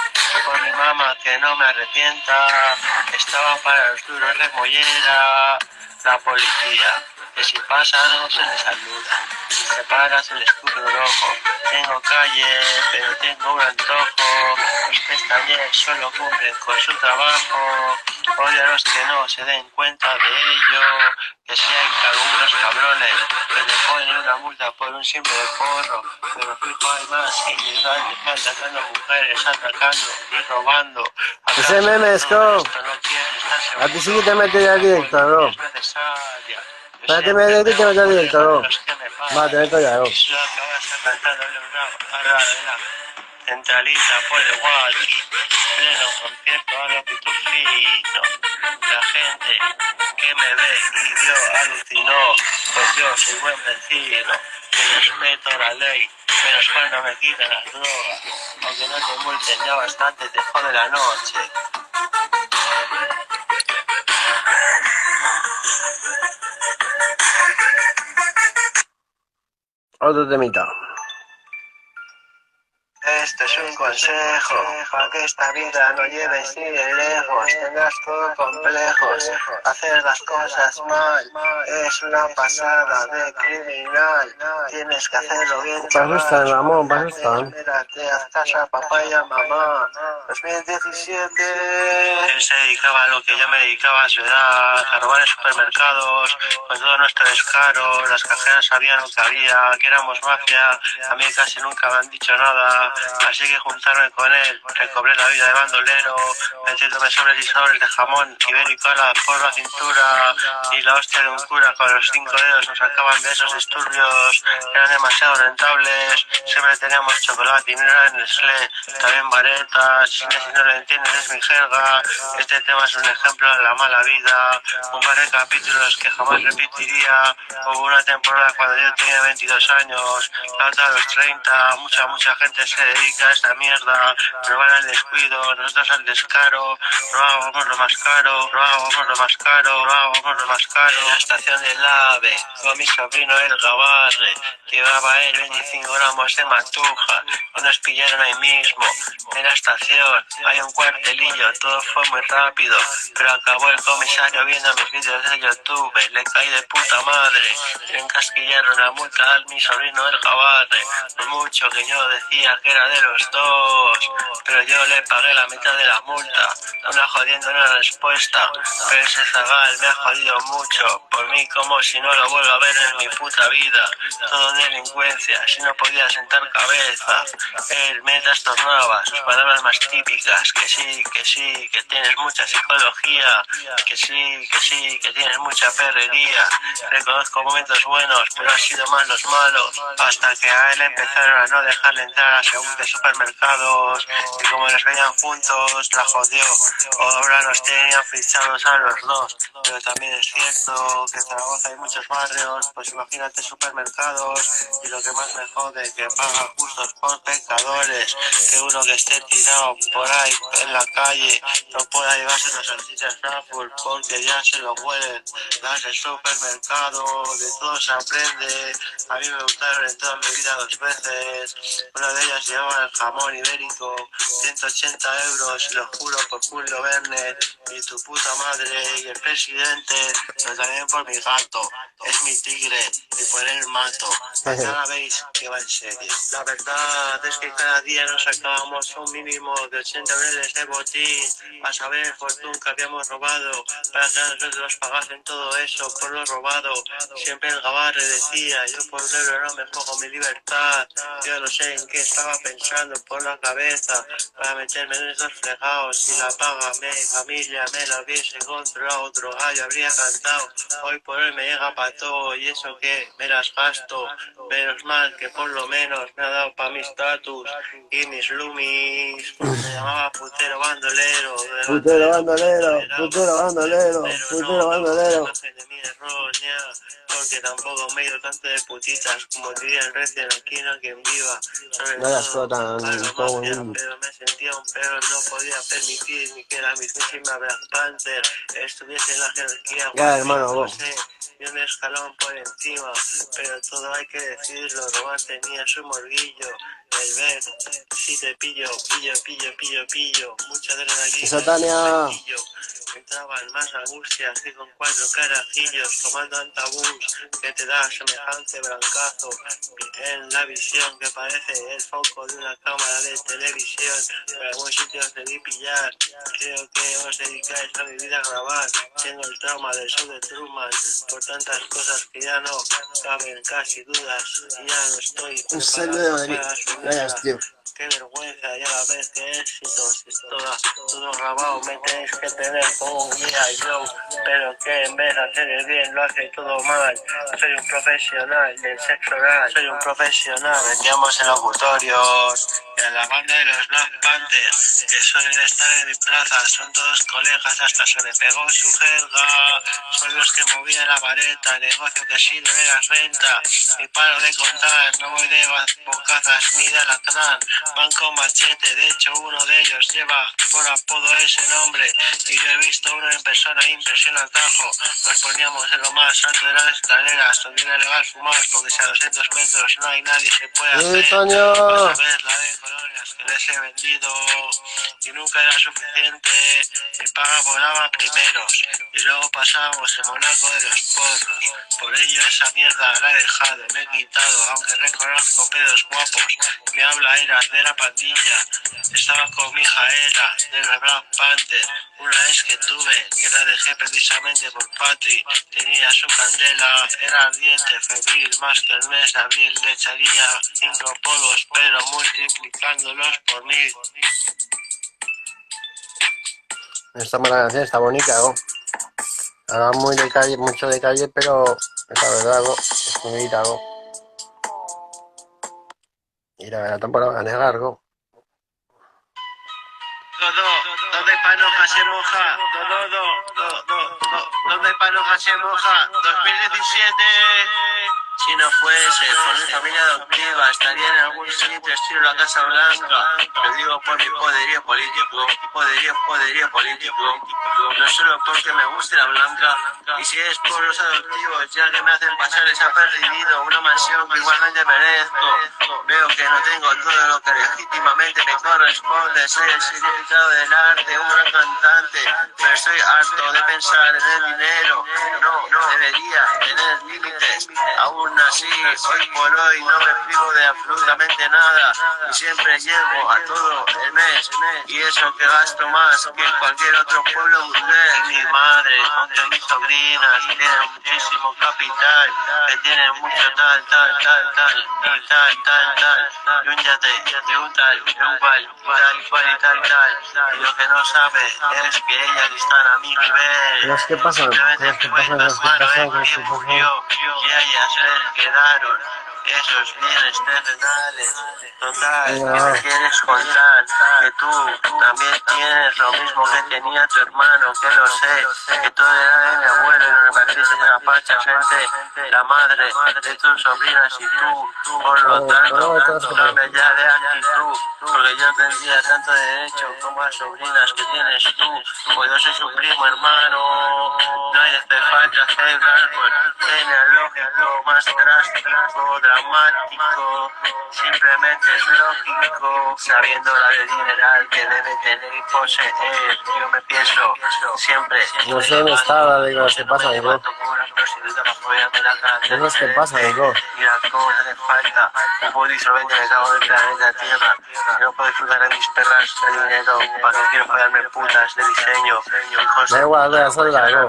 Por mi mamá que no me arrepienta, estaba para los duros de mollera. La policía, que si pasa no se le saluda, si se para se le escupe un ojo. Tengo calle, pero tengo un antojo. Los pestañeos solo cumplen con su trabajo. Odio a los que no se den cuenta de ello. Que si hay algunos cabrones que le ponen una multa por un simple porro, pero fijo hay más inmigrantes atacando mujeres, atacando y robando. Ese meme es como... A ti sí que te metes ya directo, ¿no? Espérate, me metes y te metes directo, ¿no? Va, te meto ya, ¿no? Centralita por el walkie, pleno concierto a lo pitufino. La gente que me ve y vio alucinó, pues yo soy buen vecino, que respeto la ley, menos cuando me quitan las drogas. Aunque no te multen ya bastante, te jode la noche. Otro temita. Este es un consejo, para que esta vida no lleves ni de lejos, tengas todo complejos, hacer las cosas mal, es una pasada de criminal, tienes que hacerlo bien, Para eso están, Ramón, para eso están. espérate, haz caso a papá y a mamá. 2017. Él se dedicaba a lo que yo me dedicaba a su edad, a robar en supermercados, con todo nuestro descaro, las cajeras sabían lo que había, que éramos mafia, a mí casi nunca me han dicho nada. Así que juntarme con él, recobré la vida de bandolero, metiéndome sobres y sobres de jamón ibérico por la cintura, y la hostia de un cura con los 5 dedos nos sacaban de esos disturbios, eran demasiado rentables, siempre teníamos chocolate y no era Nestlé, también varetas, si no lo entiendes es mi jerga, este tema es un ejemplo de la mala vida, un par de capítulos que jamás repetiría, hubo una temporada cuando yo tenía 22 años, la otra a los 30, mucha gente se dedica a esta mierda, nos van al descuido, nosotros al descaro, robábamos lo más caro, robábamos lo más caro, robábamos lo más caro. En la estación del AVE, con mi sobrino el Gabarre, llevaba él 25 gramos de matuja, y nos pillaron ahí mismo, en la estación, hay un cuartelillo, todo fue muy rápido, pero acabó el comisario viendo mis vídeos de YouTube, le caí de puta madre, le encasquillaron la multa a mi sobrino el Gabarre, por mucho que yo decía que era de los dos, pero yo le pagué la mitad de la multa, una jodiendo una respuesta, pero ese zagal me ha jodido mucho, por mí como si no lo vuelvo a ver en mi puta vida, todo delincuencia, si no podía sentar cabeza, él me trastornaba, sus palabras más típicas, que sí, que tienes mucha psicología, que sí, que tienes mucha perrería, reconozco momentos buenos, pero han sido más los malos, hasta que a él empezaron a no dejarle entrar a según de supermercados, y como nos veían juntos, la jodió, ahora nos tenían fichados a los dos, pero también es cierto que en Zaragoza hay muchos barrios, pues imagínate supermercados, y lo que más me jode, que pagan justos por pecadores, que uno que esté tirado por ahí en la calle no pueda llevarse las salchichas Frankfurt porque ya se lo huelen, las del supermercado, de todo se aprende, a mí me gustaron en toda mi vida 2 veces, una de ellas llevaba el jamón jamón ibérico, 180 euros, lo juro por Julio Verne y tu puta madre y el presidente, pero también por mi gato, es mi tigre y por él mato. Cada vez que va en serio. La verdad es que cada día nos sacábamos un mínimo de 80 euros de botín, a saber fortuna que habíamos robado, para que nosotros pagasen todo eso por lo robado. Siempre el Gabarre decía, yo por un euro no me juego mi libertad, yo no sé en qué estaba pensando por la cabeza, para meterme en esos fregados, si la paga mi familia me la hubiese controlado, otro gallo habría cantado, hoy por hoy me llega pa' todo, y eso que me las gasto, menos mal que por lo menos me ha dado pa' mi status y mis loomies, me llamaba putero bandolero, Putero bandolero, putero bandolero, putero bandolero. de mi errónea, porque tampoco me he ido tanto de putitas como dirían recién aquí no quien viva, sobre No las todo flotan, algo todo mafia, bien. pero me sentía un peor, no podía permitir ni que la mismísima Black Panther estuviese en la jerarquía, Ya, hermano, no vos. sé, y un escalón por encima, pero todo hay que decirlo, robar tenía su morguillo, el ver, si te pillo, pillo, mucha adrenalina, Eso, Tania. entraban más angustias que con 4 carajillos tomando antabús que te da semejante brancazo en la visión que parece el foco de una cámara de televisión. En algún sitio os debí pillar, creo que os dedicáis a mi vida a grabar. Tengo el trauma del show de Truman por tantas cosas que ya no caben casi dudas y ya no estoy Un saludo de Madrid. para su Vayas, tío. qué vergüenza y a la vez que éxito, si todo grabado me tenéis que tener como un guía yo, pero que en vez de hacer el bien lo hace todo mal. Soy un profesional del sexo oral, soy un profesional, vendíamos en locutorios, en la banda de los Black Panthers, que suelen estar en mi plaza, son todos colegas, hasta se me pegó su jerga, son los que movían la vareta, negocio que sí de la renta, y paro de contar, no voy de bocazas ni de alacrán, van con machete, de hecho uno de ellos lleva por apodo ese nombre, y yo he visto uno en persona, impresión al tajo, nos poníamos en lo más alto de las escaleras, donde era legal fumar, porque si a 200 metros no hay nadie se puede hacer, Tania. vas a ver la de colonias que les he vendido, y nunca era suficiente, mi paga volaba primeros, y luego pasábamos el Monaco de los porros, por ello esa mierda la he dejado, me he quitado, aunque reconozco pedos guapos, mi habla era de la pandilla, estaba con mi hija era de la Black Panther, una vez que tuve, que la dejé precisamente por Patri, tenía su candela, era ardiente, febril, más que el mes de abril, le echaría 5 polvos, pero multiplicándolos por 1000. Esta mala canción está bonita, ¿no? Ahora muy de calle, mucho de calle, pero es la verdad, ¿no? Es bonita, ¿no? Y la verdad tampoco la van a negar, ¿no? Donde Panoja se moja, donde Panoja se moja, 2017. Si no fuese por mi familia adoptiva, estaría en algún sitio estilo la Casa Blanca. Lo digo por mi poderío político, no solo porque me guste la blanca, y si es por los adoptivos, ya que me hacen pasar desapercibido, una mansión que igualmente merezco. Veo que no tengo todo lo que legítimamente me corresponde, soy el significado del arte, un gran cantante, pero estoy harto de pensar en el dinero, no debería tener límites, aún así, hoy por hoy no me privo de absolutamente nada, y siempre llego a todo el mes, y eso que gasto más que cualquier otro pueblo burgués. Mi madre, con mis sobrinas, que tienen muchísimo capital, que tienen mucho tal, y un yate, y un tal, y un cual, y tal, y lo que no sabe es que ellas están a mi nivel. Los que pasan, los que pasan, los que pasan, los que pasan. Y a ellas les quedaron esos bienes terrenales. Total, ¿qué me quieres contar? Que tú también tienes lo mismo que tenía tu hermano, que lo sé, que todo era de mi abuelo y no repartiste de la la pacha, gente, la madre de tus sobrinas y tú, por lo tanto, cambia ya de actitud, porque yo tendría tanto derecho como a sobrinas que tienes tú, pues yo soy su primo hermano, no hay falta cerebral, pues genealógico, más drástico, dramático, simplemente es lógico, sabiendo la de dineral que debe tener y poseer, yo me pienso siempre, No sé dónde está, digo, ¿qué pasa, digo? ¿Qué es que pasa, digo? Mira cómo te hace falta un poco disolvente me cago en el planeta Tierra. No puedo disfrutar de mis perras de dinero. ¿Para qué quiero fallarme putas de diseño? Hijos Da igual, voy a hacerla, digo.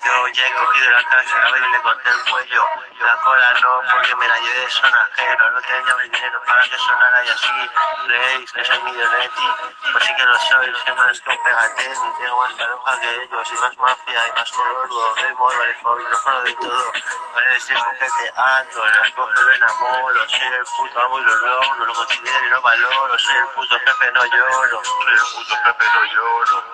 Yo ya he cogido la casa, a ver y le corté el cuello. La cola no, porque me la llevé de sonajero. No tenía el dinero para que sonara y así. ¿Creéis que soy millonetti? Pues sí que lo soy, soy más que un pegatel. Ni tengo más caroja que ellos, y más mafia, y más colordo. Doy modo, el micrófono de todo. Vale, estoy coqueteando, las cojo, lo enamoro. Soy el puto amo y lo logro. Lo considero y lo valoro. Soy el puto jefe, no lloro. Soy el puto jefe, no lloro.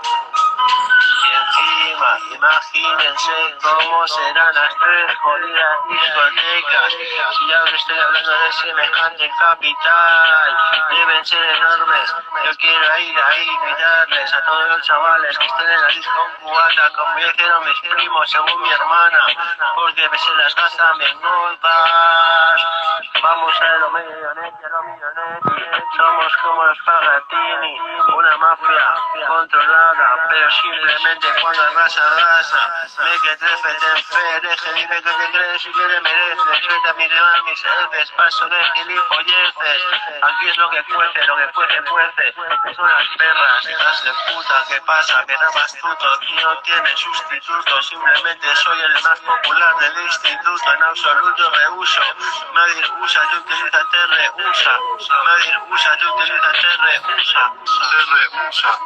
Y encima, imagínense cómo serán las tres jodidas discotecas. Si ya os estoy hablando de semejante capital, deben ser enormes. Yo quiero ir ahí invitarles a todos los chavales que estén en la disco cubana, como ya hicieron mis primos según mi hermana, porque se las gastan bien gordas. Vamos a los millonetti, somos como los Pagatini, una mafia controlada, pero simplemente cuando arrasa, me que trefe, te enfereje, dime que te crees y que te mereces, suelta mi rival, mis elfes, paso de gilipolleces, aquí es lo que cuece, son las perras, hijas de puta, ¿qué pasa? Que nada más tuto, aquí no tiene sustituto, simplemente soy el más popular del instituto, en absoluto me uso, nadie usa, te utiliza, te rehúsa, nadie usa, te utiliza, te rehúsa,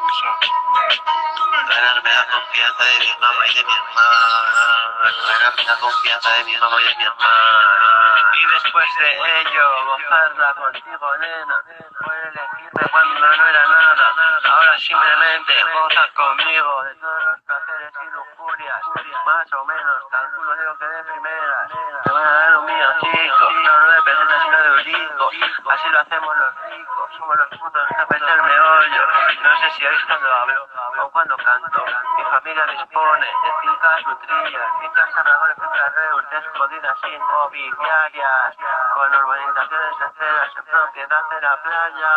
ganarme la confianza de mi mamá y de mi hermana, ganarme la confianza de mi mamá y de mi hermana, y después de ello gozarla contigo, nena, puedes elegirme cuando no era nada, ahora simplemente goza conmigo de todos los placeres y lujurias, más o menos, calculo digo que de primeras, te van a dar un mío chico, no de pesetas sino de eurico, así lo hacemos los ricos, somos los putos jefes del meollo, no sé si oís cuando hablo o cuando canto, mi familia dispone de fincas nutridas, fincas cargadores centrarreus, desjodidas inmobiliarias, con urbanizaciones enteras en propiedad de la playa,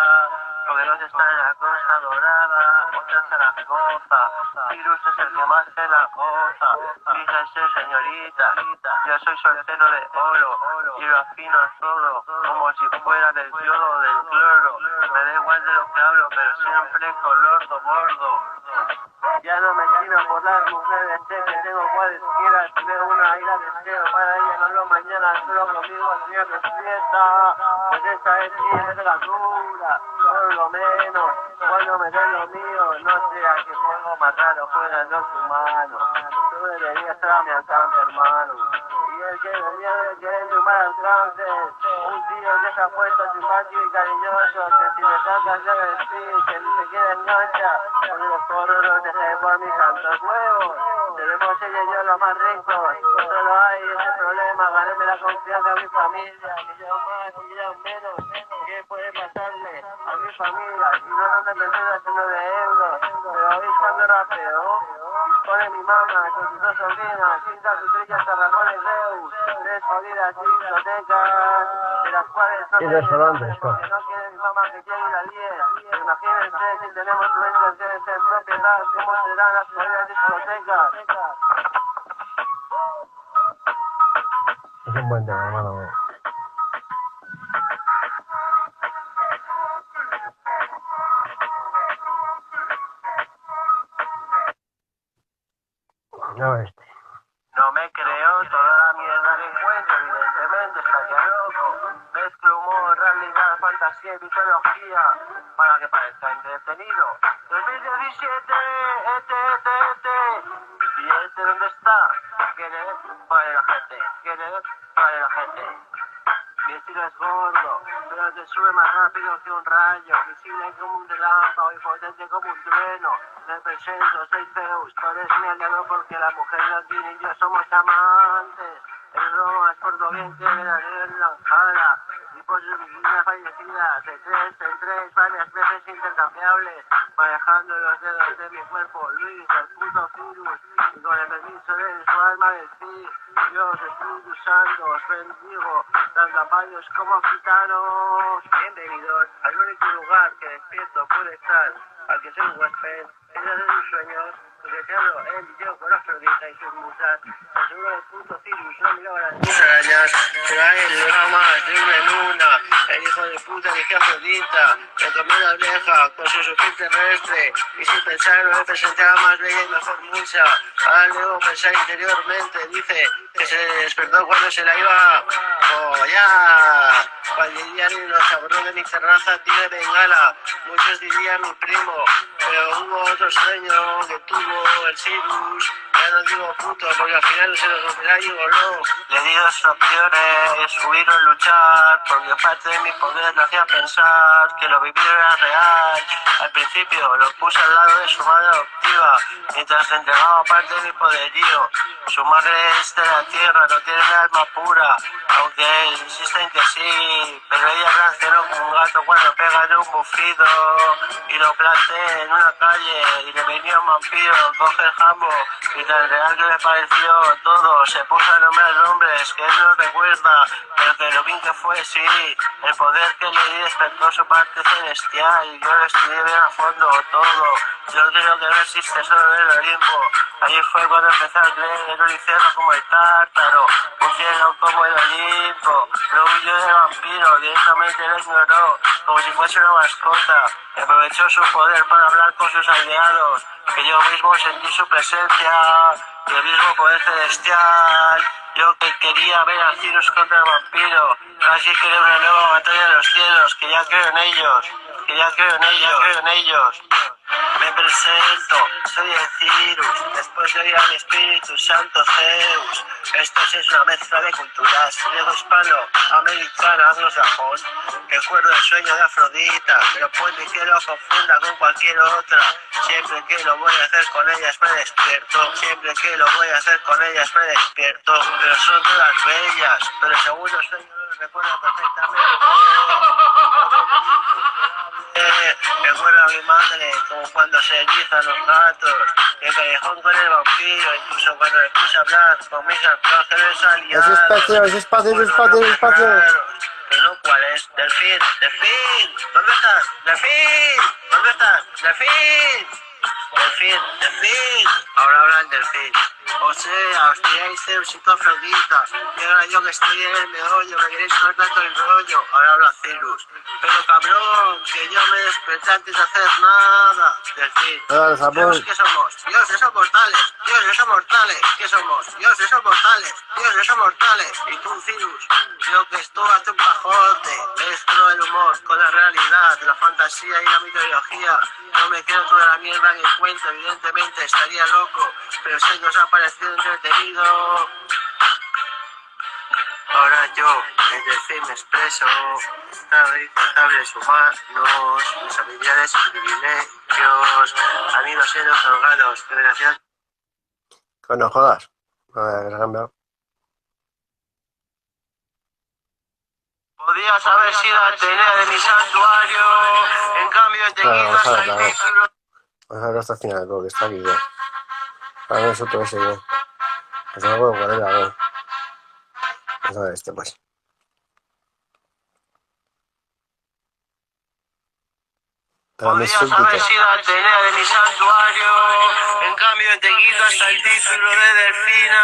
porque dos están en la Costa Dorada, otra en Zaragoza, Virus es el que más se la goza, fíjese señorita, yo soy soltero de oro, y lo afino todo, como si fuera del yodo o del cloro, me da igual de lo que hablo, pero siempre colordo, gordo. Ya no me tiro por las mujeres, sé que tengo cualesquiera, si veo una ira deseo para ella, no lo mañana, solo conmigo el día que fiesta, pues esa es mi envergadura, por lo menos, cuando me den lo mío, no sea que juego matar o juegan los humanos, tú deberías estar a mi alcance, hermano, y el que venía de querer tumbar alcance, un tío que se ha puesto simpático y cariñoso, que si me sacas de vestir, que ni siquiera engancha, porque los corros los dejé por mis santos huevos, tenemos ella y yo los más ricos, solo hay ese problema, ganarme la confianza de mi familia, ni yo más, ni yo menos, ¿qué puede pasarle a mi familia? Y no son de personas sino de euros, pero oís cuando rapeo, dispone mi mamá con sus dos sobrinas, cintas, sutrillas, tarracones, Zeus, tres jodidas discotecas, de las cuales no Y restaurantes, porque no quiere mi mamá que llegue la 10, imagínense si tenemos urbanizaciones en propiedad, ¿cómo serán las jodidas discotecas? Es un buen tema, hermano. No, No me creo toda la mierda que encuentro, evidentemente estaría loco. Mezclo humor, realidad, fantasía y mitología para que parezca entretenido. 2017, ¿y este dónde está? ¿Quieres? Para la gente, ¿quieres? Para la gente. Mi estilo es gordo, pero te sube más rápido que un rayo, visible como un relámpago y potente como un trueno. te presento, soy Zeus, tú eres mi aliado porque la mujer de aquí y yo somos amantes. En Roma es por lo bien que me daré en la Aljara y por su vida fallecida, de tres en tres, varias veces intercambiables, manejando los dedos de mi cuerpo, Luis, el puto virus, y con el permiso de su alma decir, Dios, Espíritu Santo, os bendigo, tanto a payos como gitanos. Bienvenidos al único lugar que despierto puede estar, al que soy huésped, en de sus sueños, deseando el video con Afrodita y sus musas, el seguro del puto Cirus, no miraba las musarañas, pero a él le va más de una en una, el hijo de puta que Afrodita, le comió la oreja con su sufrir terrestre, y sin pensar no le presentaba más bella y mejor musa, ahora luego pensar interiormente, dice que se despertó cuando se la iba a follar, cual dirían los cabrones de mi terraza tiene bengala, muchos dirían mi primo, pero hubo otro sueño que tuvo el Cirus, ya no digo puto porque al final se lo romperá y voló. Le di dos opciones, huir o luchar, porque parte de mi poder lo hacía pensar que lo vivido era real. Al principio lo puse al lado de su madre adoptiva, mientras le entregaba parte de mi poderío. Su madre es de la tierra, no tiene un alma pura, aunque él insiste en que sí, pero ella reaccionó como un gato cuando pega en un bufido, y lo planté en una calle y le venía un vampiro, coge el jambo, y tan real que le pareció todo, se puso a nombrar nombres que él no recuerda, pero que lo bien que fue, sí, el poder que le di despertó su parte celestial, y yo lo estudié bien a fondo, todo, yo creo que no existe solo en el Olimpo, allí fue cuando empecé a creer un infierno como el Tártaro, un cielo como el Olimpo, lo huyó del vampiro, directamente lo ignoró, como si fuese una mascota, aprovechó su poder para hablar con sus aliados, que yo mismo sentí su presencia, y el mismo poder celestial, yo que quería ver al Cirus contra el vampiro, casi quería una nueva batalla de los cielos, que ya creo en ellos, que ya creo en ellos, creo en ellos. Me presento, soy el Cirus, después le di a mi Espíritu Santo Zeus. Esto sí es una mezcla de culturas, griego hispano, americana, anglosajón. Recuerdo el sueño de Afrodita, pero puede que lo confunda con cualquier otra. Siempre que lo voy a hacer con ellas me despierto, siempre que lo voy a hacer con ellas me despierto. Pero son todas bellas, pero según los sueños los recuerdo perfectamente. Recuerdo a mi madre como cuando se erizan los gatos, el callejón con el vampiro, incluso cuando le puse a hablar con mis ángeles aliados. ¡Es espacio, es espacio, es espacio, es espacio! Pero no, ¿cuál es? ¡Delfín! ¡Delfín! ¿Dónde estás? ¡Delfín! ¿Dónde estás? ¡Delfín! Delfín, delfín, ahora habla el delfín. O sea, os tiráis Zeus y tu Afrodita, y ahora yo que estoy en el meollo, me queréis cortar todo el rollo, ahora habla Cirus. Pero cabrón, que yo me desperté antes de hacer nada. Delfín, ¿Dios qué somos? Dioses son mortales, dioses son mortales, ¿qué somos? Dioses son mortales, dioses son mortales. Y tú, Cirus, yo que estuve hace un pajote, mezclo el humor con la realidad, la fantasía y la mitología. No me creo toda la mierda que cuento, evidentemente estaría loco, pero sé que os ha parecido entretenido. Ahora yo, el delfín, me expreso, incontables humanos, mis habilidades y privilegios, amigos siendo otorgados, generación. Que no jodas. A ver, que se ha cambiado. Podías haber sido Atenea de mi santuario, en cambio te quitas al título. Vamos a ver hasta el final, que está aquí ya. A ver, eso todo ese ya. Pues no me acuerdo cuál era, a ver. Vamos a ver este, pues. Podrías haber sido Atenea de mi santuario, en cambio te quito hasta el título de delfina.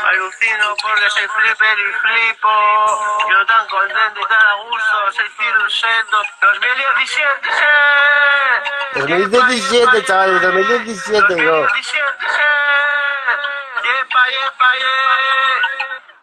Alucino porque soy flipper y flipo. Yo tan contento y tan a gusto, soy Cirus Seto. 2017, 2017, chaval, 2017, no. 2017, yepa, yepa, yepa.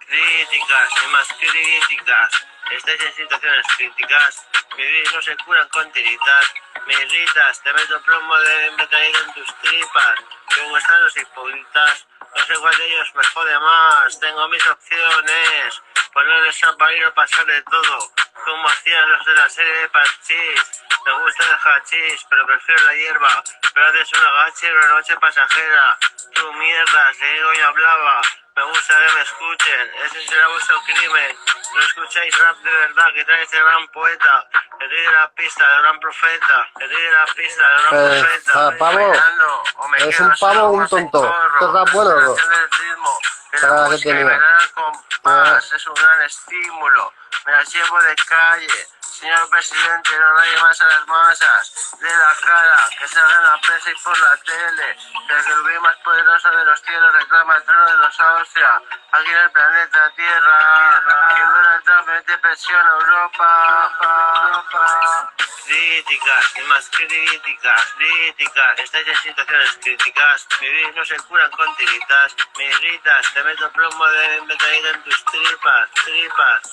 Críticas y más críticas. Estáis en situaciones críticas. Vivir no se curan con tiritas. Me irritas, te meto plomo de metanilo en tus tripas. ¿Cómo están los hipócritas? No sé cuál de ellos me jode más. Tengo mis opciones. Ponerles a parir o pasar de todo. Como hacían los de la serie de Parchís. Me gusta el hachís, pero prefiero la hierba. Pero haces una gacha y una noche pasajera. Tu mierda, que hoy hablaba. Me gusta que me escuchen, ese será vuestro crimen. No escucháis rap de verdad que trae este gran poeta. Que tiene la pista del gran profeta. Que tiene la pista del gran profeta. Pavo, ¿eres un pavo o un tonto? ¿Esto está bueno o no? Para la que tenía. Es un gran estímulo. Me la llevo de calle. Señor presidente, no nadie más a las masas. De la cara, que salga en la prensa y por la tele. Que el querubín más poderoso de los cielos reclama el trono de los Austria. Aquí en el planeta Tierra. Que Donald Trump mete presión a Europa. Críticas, y más críticas, críticas. Estáis en situaciones críticas. Mi virus no se curan con tiritas. Me irritas, te meto plomo de metanita en tus tripas.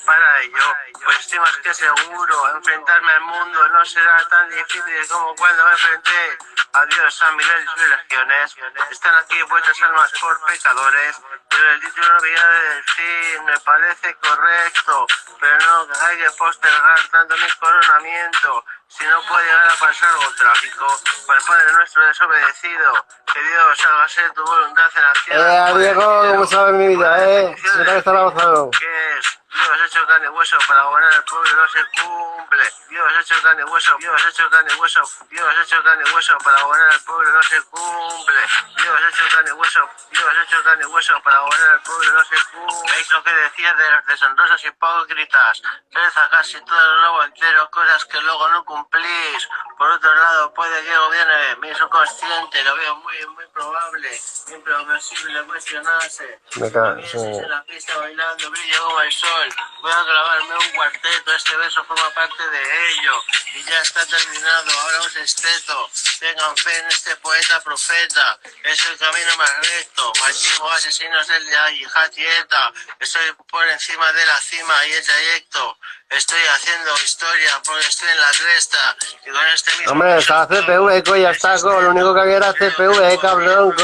Para ello, pues estoy más que seguro. Enfrentarme al mundo no será tan difícil como cuando me enfrenté a Dios, a miles y sus legiones. Están aquí vuestras almas por pecadores. Pero el título no viene de decir, me parece correcto. Pero no hay que postergar tanto mi coronamiento. Si no puede llegar a pasar algo trágico, para el Padre nuestro desobedecido, que Dios hágase tu voluntad en la tierra. Diego, ¿cómo sabes mi vida, Se nota que está avanzado. ¿Qué es? Dios hecho carne y hueso para gobernar al pueblo no se cumple. Dios hecho carne y hueso, Dios hecho carne y hueso, Dios hecho carne y hueso para gobernar al pueblo no se cumple. Dios hecho carne y hueso, Dios hecho carne y hueso para gobernar al pueblo no se cumple. ¿Veis lo que decía de las deshonrosas hipócritas? Reza casi todo el globo entero, cosas que luego no cumplís. Por otro lado, puede que gobierne mi subconsciente, lo veo muy probable, imprevisible cuestionarse. Me cago, En la pista bailando, brillo como el sol. Voy a grabarme un cuarteto, este verso forma parte de ello. Y ya está terminado, ahora un sexteto. Tengan fe en este poeta profeta. Es el camino más recto. Machismo, asesinos del yihad y ETA. Estoy por encima de la cima y el trayecto. Estoy haciendo historia porque estoy en la cresta. Y con este mismo... Hombre, está CPV, ya está, lo único que había era CPV, cabrón,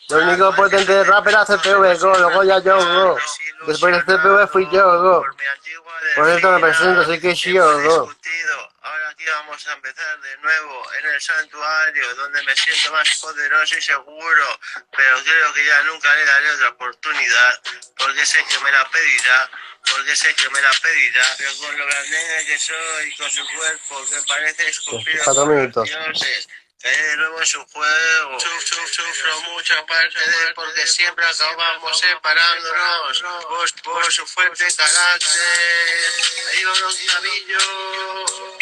Lo único potente de rap era CPV, luego ya yo, Después del CPV fui yo, Por eso me presento, soy que sí, Ahora aquí vamos a empezar de nuevo en el santuario, donde me siento más poderoso y seguro, pero creo que ya nunca le daré otra oportunidad, porque sé que me la pedirá, pero con lo grande que soy, con su cuerpo que parece esculpido 4 minutos. dioses. Cae de nuevo en su juego. Sufro mucho aparte de él porque siempre acabamos separándonos por su fuerte carácter. Ahí va un clavillo,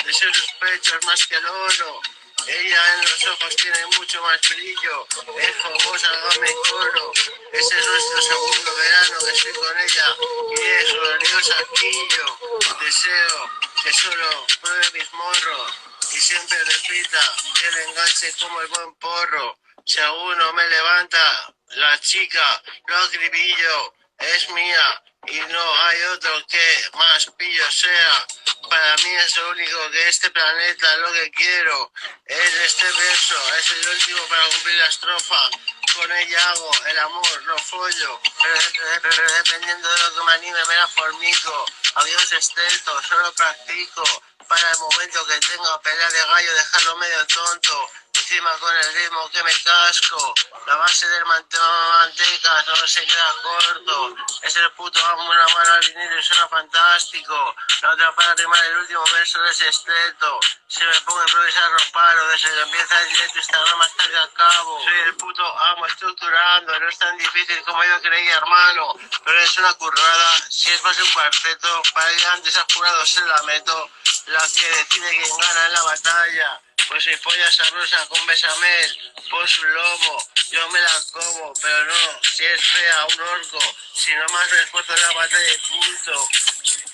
deseo sus pechos más que el oro. Ella en los ojos tiene mucho más brillo, es fogosa, dame coro. Ese es nuestro segundo verano que estoy con ella y es gloriosa quillo. Deseo que solo pruebe mis morros y siempre repita que le enganche como el buen porro. Si alguno me levanta, la chica lo acribillo, es mía y no hay otro que más pillo sea. Para mí es lo único que este planeta lo que quiero. Es este verso, es el último para cumplir la estrofa. Con ella hago el amor, no follo. Pero dependiendo de lo que me anime me la formico. Adiós esteto, solo practico. Para el momento que tenga pelea de gallo dejarlo medio tonto. Encima con el ritmo que me casco. La base del manteca no se queda corto. Es el puto amo, una mano al vinilo y suena fantástico. La otra para rimar el último verso de ese esteto. Si me pongo a improvisar no paro. Desde que empieza el directo Instagram hasta que acabo. Soy el puto amo estructurando. No es tan difícil como yo creía, hermano. Pero es una currada. Si es más de un cuarteto, para ir antes a jurado se la meto. La que decide quién gana en la batalla. Pues si polla sabrosa con bechamel, por su lomo, yo me la como, pero no, si es fea, un orco, si no más me esfuerzo en la batalla y punto.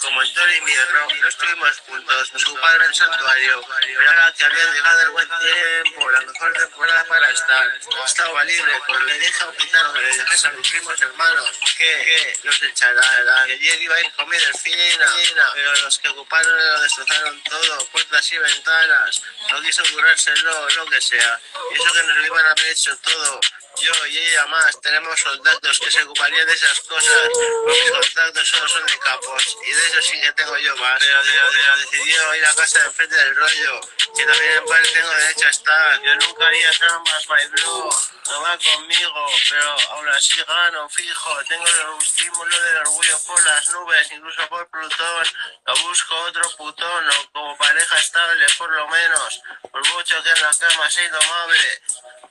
Como en todo el invierno, no estuvimos juntos, su padre en el santuario, pero ahora que había llegado el buen tiempo, la mejor temporada para estar, estaba libre, por lo que deja un pizarro que le dejes a mis primos hermanos, que los echará, que ayer iba a ir con mi delfina, pero los que ocuparon lo destrozaron todo, puertas y ventanas, no quiso curárselo, lo que sea, y eso que nos lo iban a haber hecho todo. Yo y ella más tenemos contactos que se ocuparían de esas cosas, pero mis contactos solo son de capos y de eso sí que tengo yo más. Pero decidió ir a casa de enfrente del rollo, que también en parte tengo derecho a estar. Yo nunca haría trampas, my bro. No va conmigo, pero aún así gano fijo. Tengo el estímulo del orgullo por las nubes, incluso por Plutón. No busco otro putón, o como pareja estable por lo menos. Por mucho que en la cama sea indomable.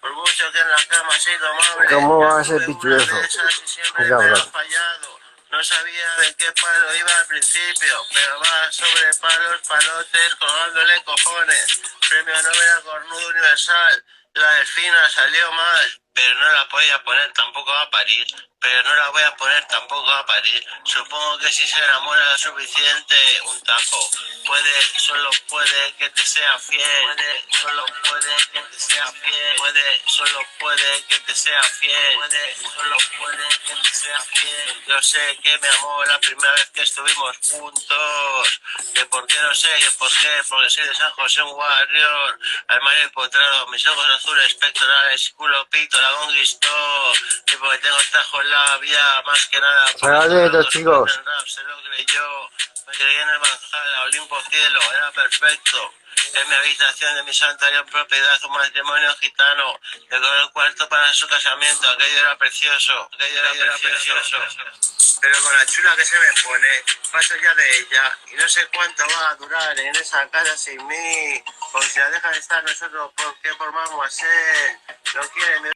Por mucho que en la cama sea indomable. ¿Cómo va a Ya ser tuve pichu una eso? de esas y siempre Qué me ha cabrón. fallado. No sabía de qué palo iba al principio, pero va sobre palos, palotes, colgándole cojones. Premio Nobel al cornudo universal. La delfina salió mal, pero no la voy a poner, tampoco va a parir. Pero no la voy a poner, tampoco va a parir. Supongo que si se enamora lo suficiente, un tajo. Puede, solo puede que te sea fiel. Puede, solo puede que te sea fiel. Puede, solo puede que te sea fiel. Puede, solo puede que te sea fiel. Yo sé que me amó la primera vez que estuvimos juntos. Que por qué no sé, que por qué, porque soy de San José, un warrior. Armario empotrado, mis ojos azules, pectorales, culo, pito, la conquistó. Y porque tengo tajo en la vida, más que nada. Sácale estos chicos. Se lo creyó. Me creí en el Valhalla, Olimpo cielo, era perfecto. En mi habitación de mi santuario en propiedad, un matrimonio gitano. Le cobró el cuarto para su casamiento, aquello era precioso, aquello era precioso. Pero con la chula que se me pone, paso ya de ella, y no sé cuánto va a durar en esa casa sin mí. Porque si la deja de estar nosotros, ¿por qué formamos a ser? No quiere